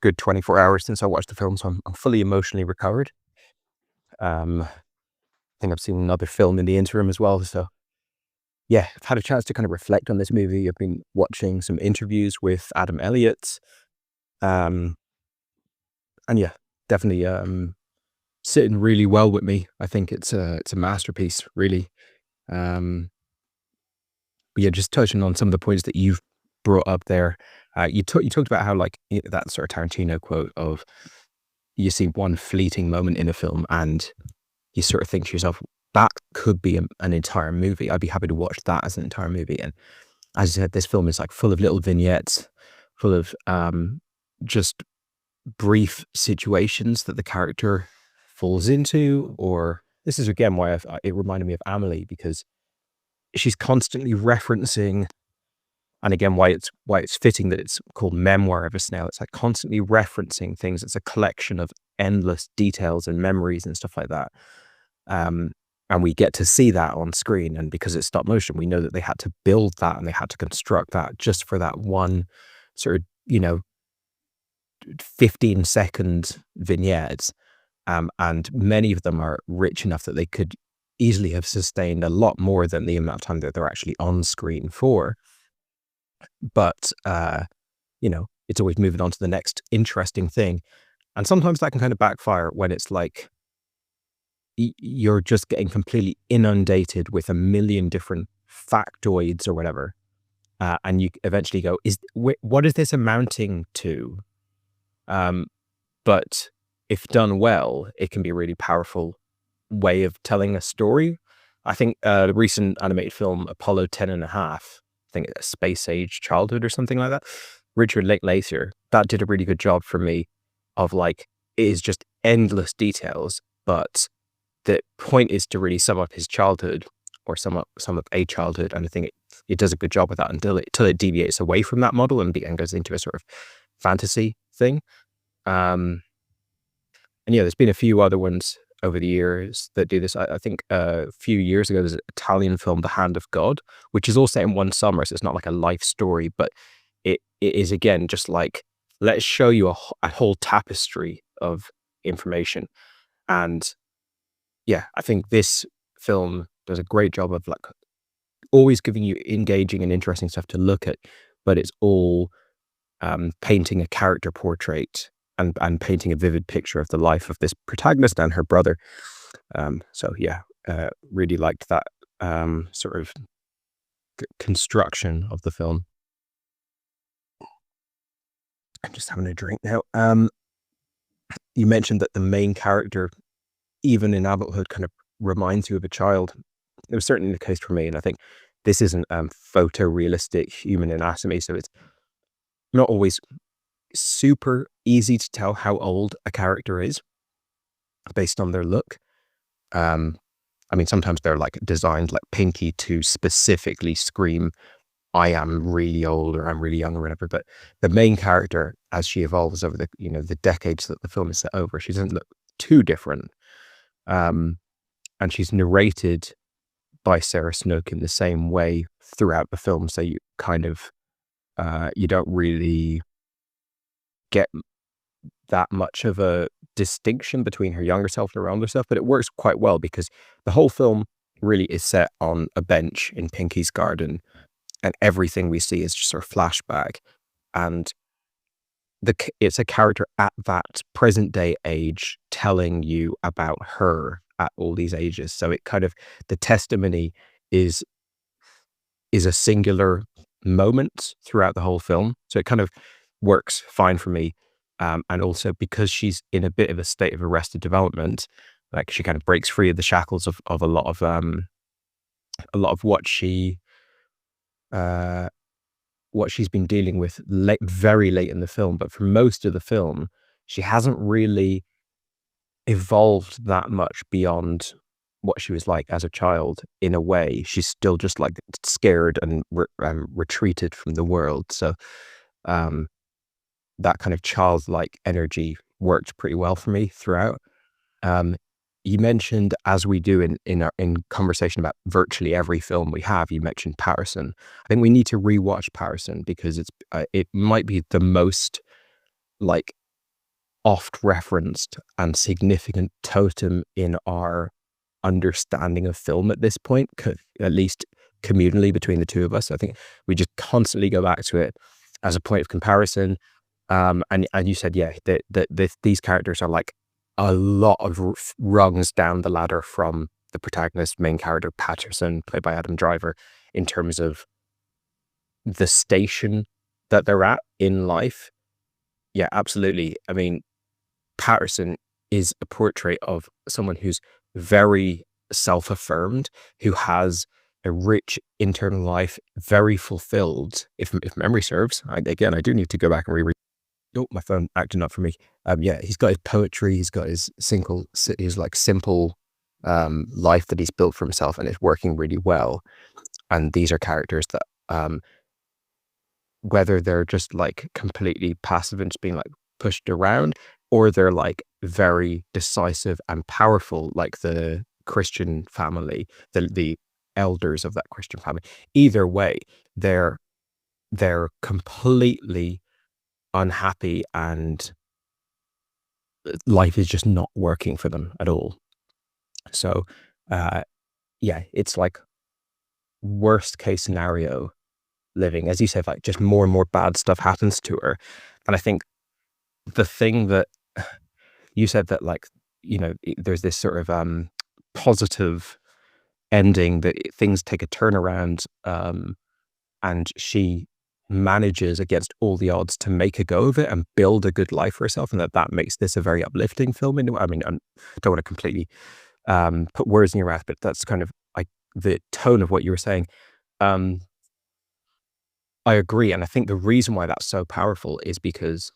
good 24 hours since I watched the film, so I'm fully emotionally recovered. I think I've seen another film in the interim as well, so yeah, I've had a chance to kind of reflect on this movie. I've been watching some interviews with Adam Elliot, and yeah, definitely sitting really well with me. I think it's a masterpiece, really. But yeah, just touching on some of the points that you've brought up there. You talked about how, like, that sort of Tarantino quote of, you see one fleeting moment in a film and you sort of think to yourself, that could be an entire movie. I'd be happy to watch that as an entire movie. And as I said, this film is like full of little vignettes, full of just brief situations that the character falls into. Or this is again why it reminded me of Amelie, because she's constantly referencing, and again why it's fitting that it's called Memoir of a Snail. It's like constantly referencing things. It's a collection of endless details and memories and stuff like that. And we get to see that on screen. And because it's stop motion, we know that they had to build that and they had to construct that just for that one sort of, 15-second vignettes. And many of them are rich enough that they could easily have sustained a lot more than the amount of time that they're actually on screen for. But, it's always moving on to the next interesting thing. And sometimes that can kind of backfire when it's like, you're just getting completely inundated with a million different factoids or whatever. And you eventually go, what is this amounting to? But if done well, it can be a really powerful way of telling a story. I think the recent animated film, Apollo 10.5, I think a Space Age Childhood or something like that, Richard Linklater, that did a really good job for me of, like, it is just endless details, but the point is to really sum up his childhood or sum up a childhood. And I think it does a good job with that until it deviates away from that model and goes into a sort of fantasy thing. And yeah, there's been a few other ones over the years that do this. I think a few years ago, there's an Italian film, The Hand of God, which is all set in one summer. So it's not like a life story, but it is, again, just like, let's show you a whole tapestry of information. And yeah, I think this film does a great job of, like, always giving you engaging and interesting stuff to look at, but it's all painting a character portrait and painting a vivid picture of the life of this protagonist and her brother. So yeah, really liked that sort of construction of the film. I'm just having a drink now. You mentioned that the main character, even in adulthood, kind of reminds you of a child. It was certainly the case for me, and I think this isn't photorealistic human anatomy, so it's not always super easy to tell how old a character is based on their look. I mean, sometimes they're like designed like Pinky to specifically scream, I am really old or I'm really young or whatever. But the main character, as she evolves over the, the decades that the film is set over, she doesn't look too different. And she's narrated by Sarah Snook in the same way throughout the film. So you kind of, you don't really get that much of a distinction between her younger self and her older self, but it works quite well because the whole film really is set on a bench in Pinky's garden, and everything we see is just sort of flashback, and it's a character at that present day age telling you about her at all these ages. So it kind of, the testimony is a singular moment throughout the whole film. So it kind of works fine for me. And also because she's in a bit of a state of arrested development, like she kind of breaks free of the shackles of a lot of what she's been dealing with very late in the film. But for most of the film, she hasn't really evolved that much beyond what she was like as a child. In a way, she's still just like scared and retreated from the world. So that kind of childlike energy worked pretty well for me throughout. You mentioned, as we do in conversation about virtually every film we have, you mentioned Patterson. I think we need to rewatch Patterson because it might be the most like oft referenced and significant totem in our understanding of film at this point, at least communally between the two of us. I think we just constantly go back to it as a point of comparison. And you said, yeah, that these characters are like a lot of rungs down the ladder from the protagonist, main character Patterson, played by Adam Driver, in terms of the station that they're at in life. Yeah, absolutely. I mean, Patterson is a portrait of someone who's very self-affirmed, who has a rich internal life, very fulfilled, if memory serves. I do need to go back and reread. Oh, my phone acting up for me. Yeah, he's got his poetry, he's got his simple life that he's built for himself, and it's working really well. And these are characters that, whether they're just like completely passive and just being like pushed around, or they're like very decisive and powerful, like the Christian family, the elders of that Christian family. Either way, they're completely unhappy and life is just not working for them at all. So yeah, it's like worst case scenario living, as you said, like just more and more bad stuff happens to her. And I think the thing that you said, that like, there's this sort of positive ending, that things take a turnaround, and she manages against all the odds to make a go of it and build a good life for herself, and that makes this a very uplifting film. I mean, I don't want to completely put words in your mouth, but that's kind of like the tone of what you were saying. I agree, and I think the reason why that's so powerful is because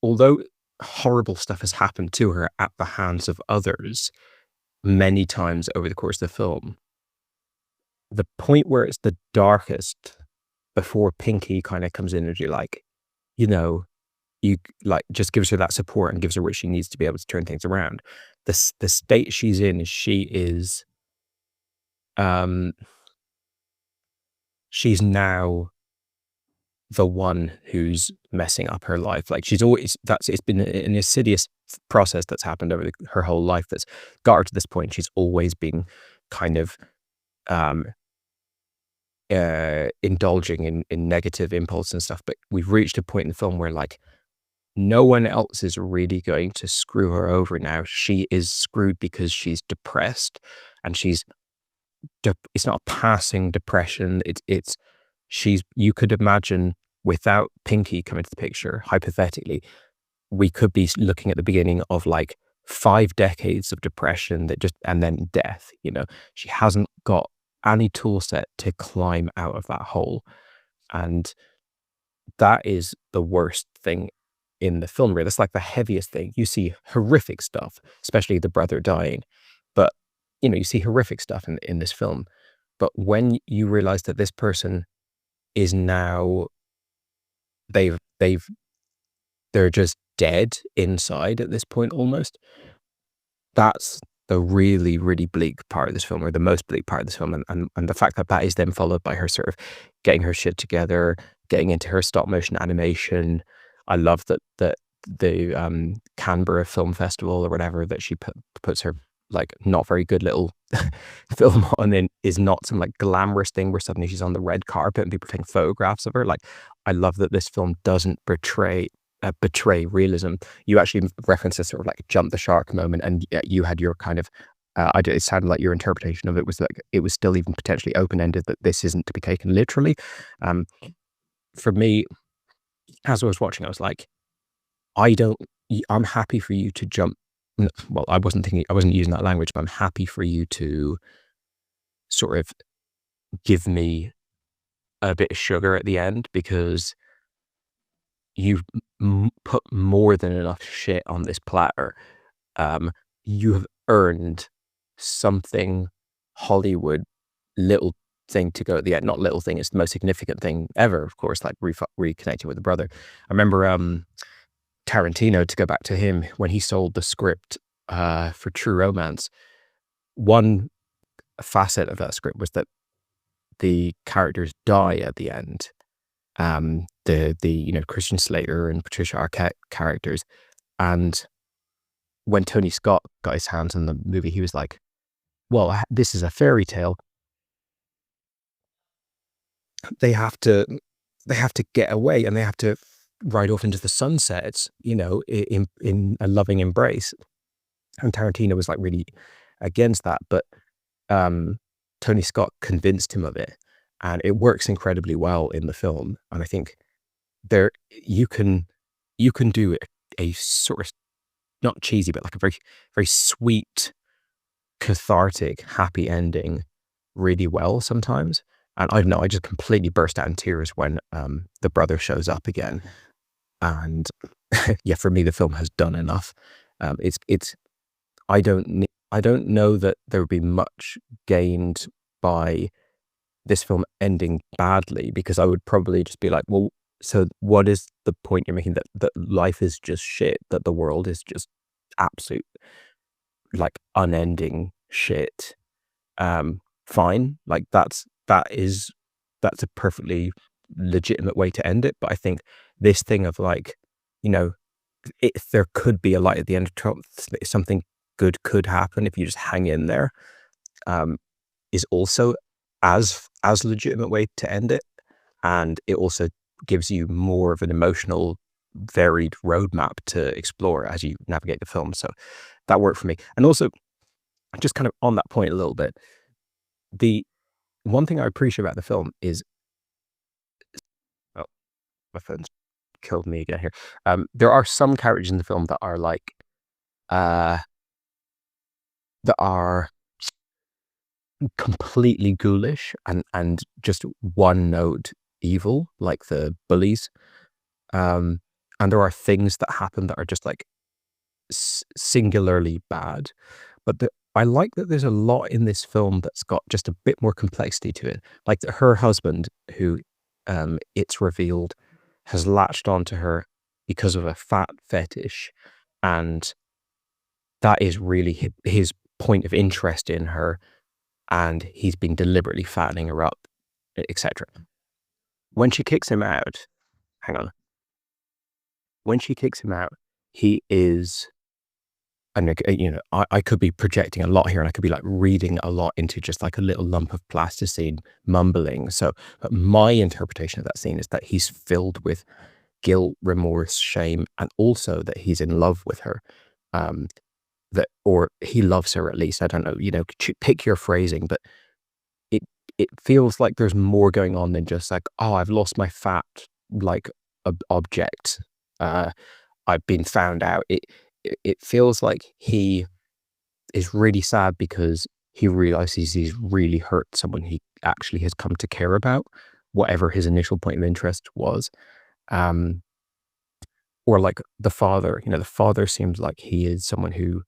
although horrible stuff has happened to her at the hands of others many times over the course of the film, the point where it's the darkest, before Pinky kind of comes in and you're like, you like just gives her that support and gives her what she needs to be able to turn things around. The state she's in is she's now the one who's messing up her life. Like it's been an insidious process that's happened over her whole life that's got her to this point. She's always been kind of indulging in negative impulse and stuff, but we've reached a point in the film where like no one else is really going to screw her over now. She is screwed because she's depressed, and it's not a passing depression. You could imagine without Pinky coming to the picture, hypothetically, we could be looking at the beginning of like 5 decades of depression and then death. She hasn't got any tool set to climb out of that hole. And that is the worst thing in the film, really. That's like the heaviest thing. You see horrific stuff, especially the brother dying, but you see horrific stuff in this film. But when you realize that this person is now, they're just dead inside at this point almost, that's the really, really bleak part of this film, or the most bleak part of this film. And the fact that is then followed by her sort of getting her shit together, getting into her stop motion animation. I love that the Canberra Film Festival or whatever that she puts her like not very good little film on in is not some like glamorous thing where suddenly she's on the red carpet and people taking photographs of her. Like, I love that this film doesn't betray realism. You actually referenced this sort of like jump the shark moment, and you had your kind of it sounded like your interpretation of it was like it was still even potentially open-ended, that this isn't to be taken literally. For me, as I was watching, I was like, I'm happy for you to jump. Well, I wasn't using that language, but I'm happy for you to sort of give me a bit of sugar at the end, because you've put more than enough shit on this platter. You have earned something Hollywood little thing to go at the end. Not little thing, it's the most significant thing ever, of course, like reconnecting with the brother. I remember Tarantino, to go back to him, when he sold the script for True Romance, one facet of that script was that the characters die at the end. The Christian Slater and Patricia Arquette characters. And when Tony Scott got his hands on the movie, he was like, well, this is a fairy tale. They have to get away, and they have to ride off into the sunset, in a loving embrace. And Tarantino was like really against that, but Tony Scott convinced him of it, and it works incredibly well in the film. And I think you can do a sort of not cheesy, but like a very, very sweet, cathartic, happy ending really well sometimes. And I don't know, I just completely burst out in tears when the brother shows up again. And yeah, for me, the film has done enough. I don't know that there would be much gained by this film ending badly, because I would probably just be like, well, so what is the point you're making, that life is just shit, that the world is just absolute like unending shit? Fine, like that's a perfectly legitimate way to end it. But I think this thing of like, if there could be a light at the end of tunnel, something good could happen if you just hang in there, is also as legitimate way to end it. And it also gives you more of an emotional, varied roadmap to explore as you navigate the film. So that worked for me. And also, just kind of on that point a little bit, the one thing I appreciate about the film is, oh, my phone's killed me again here. There are some characters in the film that are like, that are completely ghoulish and just one note evil, like the bullies. And there are things that happen that are just like singularly bad. But I like that there's a lot in this film that's got just a bit more complexity to it. Like her husband, who it's revealed has latched onto her because of a fat fetish, and that is really his point of interest in her, and he's been deliberately fattening her up, etc. When she kicks him out, when she kicks him out, he is and I could be projecting a lot here, and I could be like reading a lot into just like a little lump of plasticine mumbling. So, but my interpretation of that scene is that he's filled with guilt, remorse, shame, and also that he's in love with her. Or he loves her, at least. I don't know, pick your phrasing, but it feels like there's more going on than just like, oh, I've lost my fat like object. I've been found out. It feels like he is really sad because he realizes he's really hurt someone he actually has come to care about, whatever his initial point of interest was. Or like the father, the father seems like he is someone who,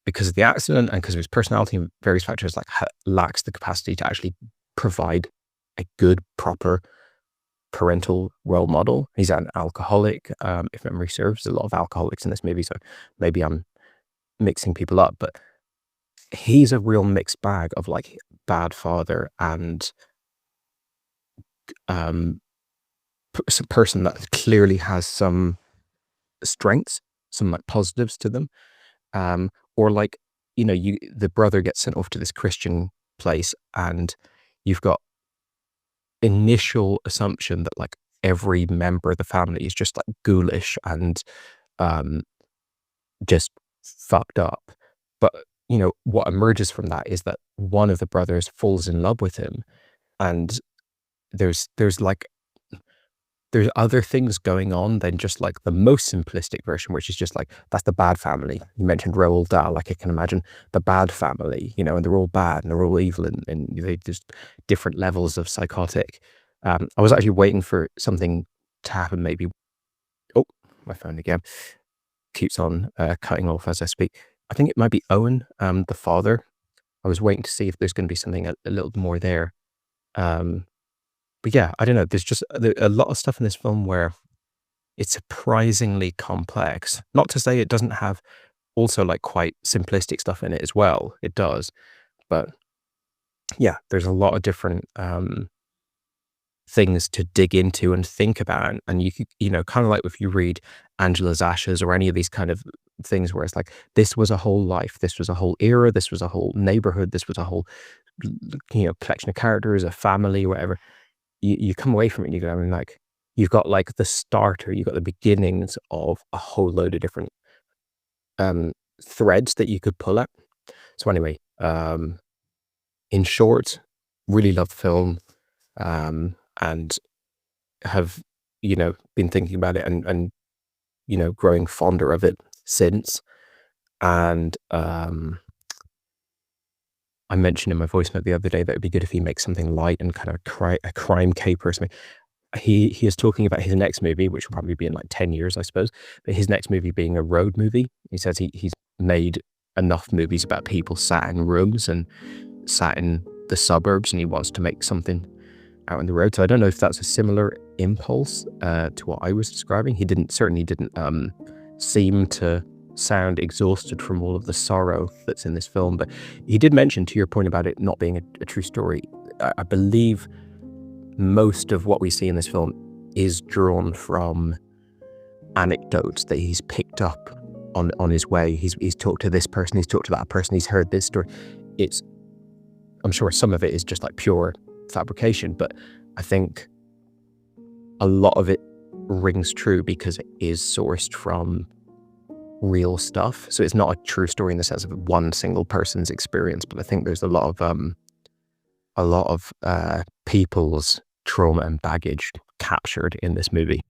because of the accident and because of his personality and various factors, like lacks the capacity to actually provide a good, proper parental role model. He's an alcoholic, if memory serves. There's a lot of alcoholics in this movie, so maybe I'm mixing people up, but he's a real mixed bag of like bad father and person that clearly has some strengths, some like positives to them. Or like, the brother gets sent off to this Christian place, and you've got initial assumption that like every member of the family is just like ghoulish and just fucked up. But what emerges from that is that one of the brothers falls in love with him, and there's other things going on than just like the most simplistic version, which is just like, that's the bad family. You mentioned Roald Dahl, like I can imagine the bad family, and they're all bad and they're all evil, and they just different levels of psychotic. I was actually waiting for something to happen, maybe. Oh, my phone again keeps on cutting off as I speak. I think it might be Owen, the father. I was waiting to see if there's going to be something a little more there. But yeah, I don't know. There's just a lot of stuff in this film where it's surprisingly complex. Not to say it doesn't have also like quite simplistic stuff in it as well. It does. But yeah, there's a lot of different things to dig into and think about. And you could, kind of like if you read Angela's Ashes or any of these kind of things where it's like, this was a whole life, this was a whole era, this was a whole neighborhood, this was a whole, collection of characters, a family, whatever. You come away from it and you go, like, you've got like the starter, you've got the beginnings of a whole load of different threads that you could pull at. So anyway, in short, really love the film, and have, been thinking about it and growing fonder of it since. And I mentioned in my voice note the other day that it'd be good if he makes something light and kind of a crime caper or something. He is talking about his next movie, which will probably be in like 10 years, I suppose. But his next movie being a road movie. He says he's made enough movies about people sat in rooms and sat in the suburbs, and he wants to make something out on the road. So I don't know if that's a similar impulse to what I was describing. He certainly didn't seem to sound exhausted from all of the sorrow that's in this film, but he did mention, to your point about it not being a true story, I believe most of what we see in this film is drawn from anecdotes that he's picked up on his way. He's talked to this person, he's talked to that person, he's heard this story. I'm sure some of it is just like pure fabrication, but I think a lot of it rings true because it is sourced from real stuff. So it's not a true story in the sense of one single person's experience, but I think there's a lot of people's trauma and baggage captured in this movie.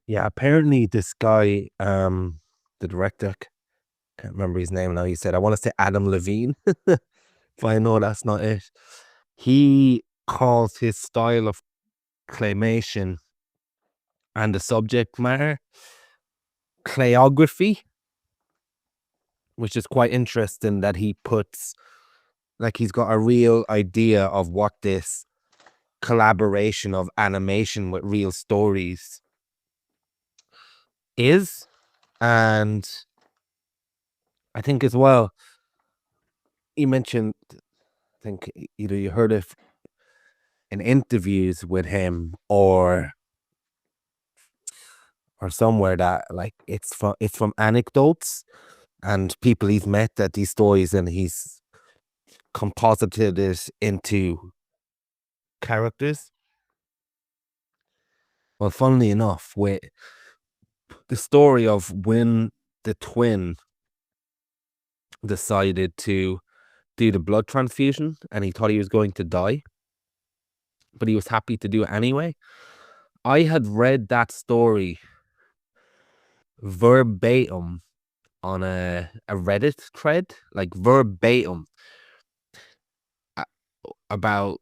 Yeah, apparently this guy, the director, can't remember his name now. He said, I want to say Adam Levine, but I know that's not it. He calls his style of claymation and the subject matter clayography, which is quite interesting that he puts, like, he's got a real idea of what this collaboration of animation with real stories is. And I think as well, you mentioned, I think either you heard it in interviews with him or or somewhere that like it's from anecdotes and people he's met at these stories, and he's composited it into characters. Well, funnily enough, with the story of when the twin decided to do the blood transfusion and he thought he was going to die, but he was happy to do it anyway. I had read that story verbatim on a Reddit thread, like verbatim, about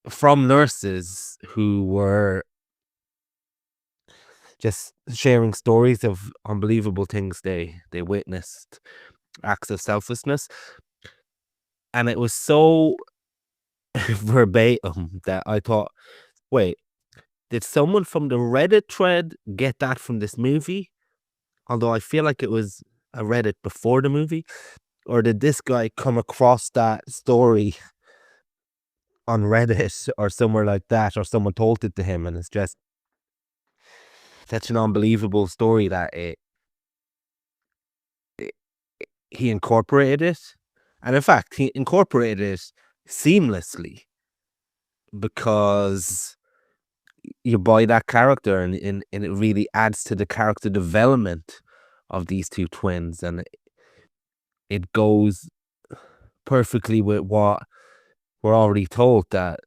from nurses who were just sharing stories of unbelievable things they witnessed, acts of selflessness. And it was so verbatim that I thought, wait, did someone from the Reddit thread get that from this movie? Although I feel like it was a Reddit before the movie. Or did this guy come across that story on Reddit or somewhere like that, or someone told it to him, and it's just such an unbelievable story that he incorporated it. And in fact, he incorporated it seamlessly because you buy that character, and it really adds to the character development of these two twins, and it goes perfectly with what we're already told, that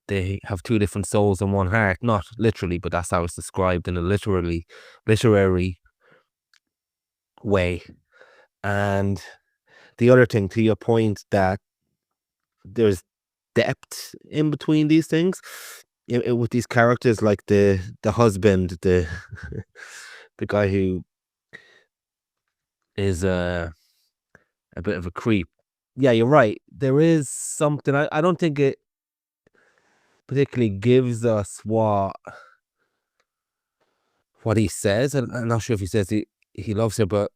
they have two different souls and one heart. Not literally, but that's how it's described in a literary way. And the other thing, to your point, that there's depth in between these things, with these characters, like the husband, the the guy who is a bit of a creep. Yeah, you're right. There is something. I don't think it particularly gives us what he says. And I'm not sure if he says he loves her, but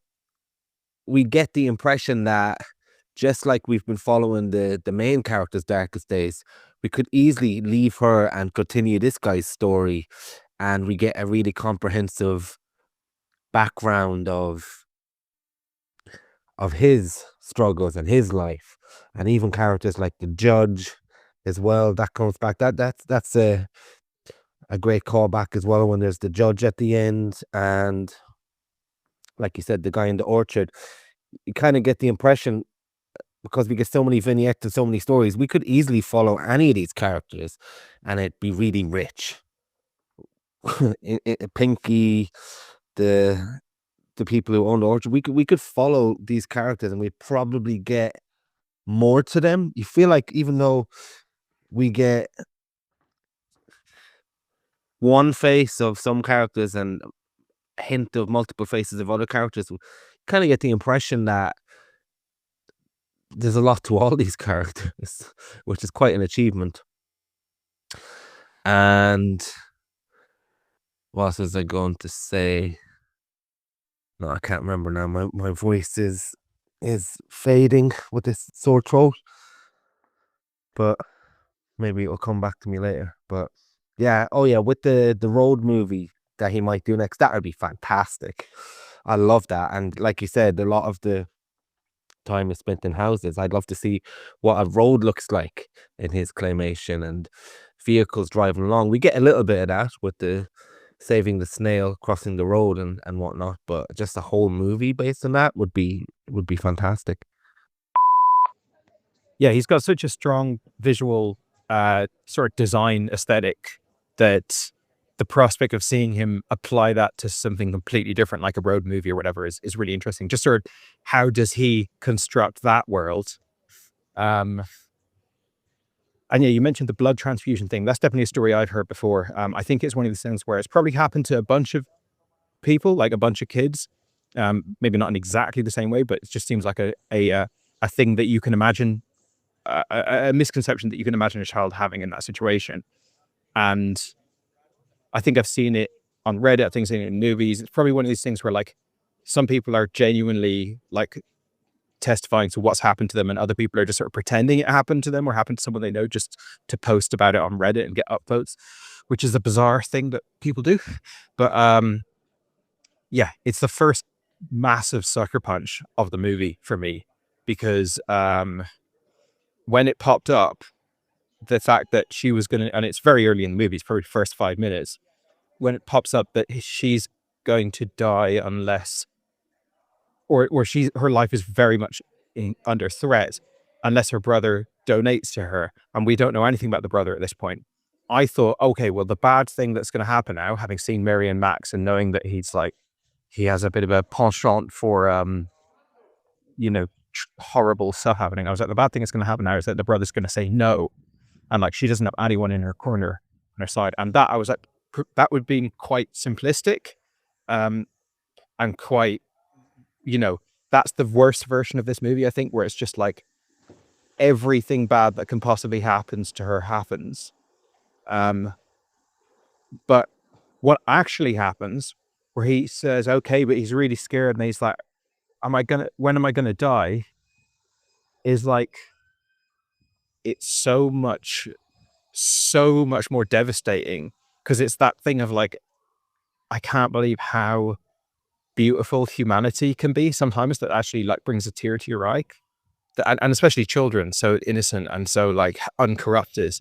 we get the impression that just like we've been following the main character's darkest days, we could easily leave her and continue this guy's story, and we get a really comprehensive background of his struggles and his life, and even characters like the judge as well. That comes back. That's a great callback as well, when there's the judge at the end, and like you said, the guy in the orchard. You kind of get the impression, because we get so many vignettes and so many stories, we could easily follow any of these characters and it'd be really rich. Pinky, the people who own the orchard, we could follow these characters and we'd probably get more to them. You feel like even though we get one face of some characters and a hint of multiple faces of other characters, we kind of get the impression that there's a lot to all these characters, which is quite an achievement. And what was I going to say? No, I can't remember now. My voice is fading with this sore throat, but maybe it'll come back to me later. But yeah, with the road movie that he might do next, that would be fantastic. I love that. And like you said, a lot of the time is spent in houses. I'd love to see what a road looks like in his claymation, and vehicles driving along. We get a little bit of that with the saving the snail crossing the road and whatnot, but just a whole movie based on that would be fantastic. Yeah, he's got such a strong visual sort of design aesthetic that the prospect of seeing him apply that to something completely different, like a road movie or whatever, is really interesting. Just sort of, how does he construct that world? And yeah, you mentioned the blood transfusion thing. That's definitely a story I've heard before. I think it's one of these things where it's probably happened to a bunch of people, like a bunch of kids. Maybe not in exactly the same way, but it just seems like a thing that you can imagine, a misconception that you can imagine a child having in that situation. And I think I've seen it on Reddit, I think I've seen it in movies. It's probably one of these things where like some people are genuinely like testifying to what's happened to them, and other people are just sort of pretending it happened to them or happened to someone they know, just to post about it on Reddit and get upvotes, which is a bizarre thing that people do. But yeah, it's the first massive sucker punch of the movie for me, because when it popped up, the fact that she was going to, and it's very early in the movie, it's probably the first 5 minutes, when it pops up that she's going to die unless, or her life is very much under threat unless her brother donates to her, and we don't know anything about the brother at this point. I thought, okay, well, the bad thing that's going to happen now, having seen Mary and Max and knowing that he has a bit of a penchant for, horrible stuff happening. I was like, the bad thing that's going to happen now is that the brother's going to say no, and like she doesn't have anyone in her corner on her side. And that, I was like, that would be quite simplistic, and quite, that's the worst version of this movie, I think, where it's just like everything bad that can possibly happens to her happens. But what actually happens, where he says, okay, but he's really scared, and he's like, when am I gonna die? Is like, it's so much more devastating, because it's that thing of like, I can't believe how beautiful humanity can be sometimes, that actually like brings a tear to your eye. And especially children, so innocent and so like uncorrupted,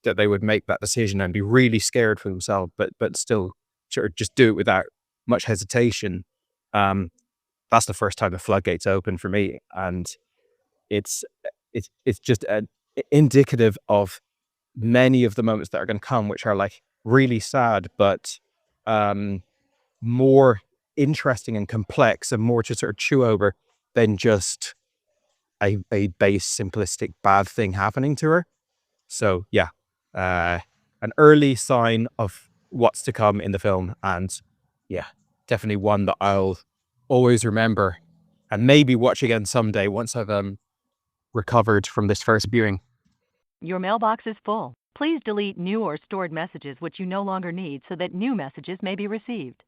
that they would make that decision and be really scared for themselves, but still sort of just do it without much hesitation. That's the first time the floodgates open for me, and it's just indicative of many of the moments that are going to come, which are like really sad, but more interesting and complex, and more to sort of chew over than just a base, simplistic, bad thing happening to her. So yeah, an early sign of what's to come in the film, and yeah, definitely one that I'll always remember and maybe watch again someday once I've recovered from this first viewing. Your mailbox is full. Please delete new or stored messages which you no longer need so that new messages may be received.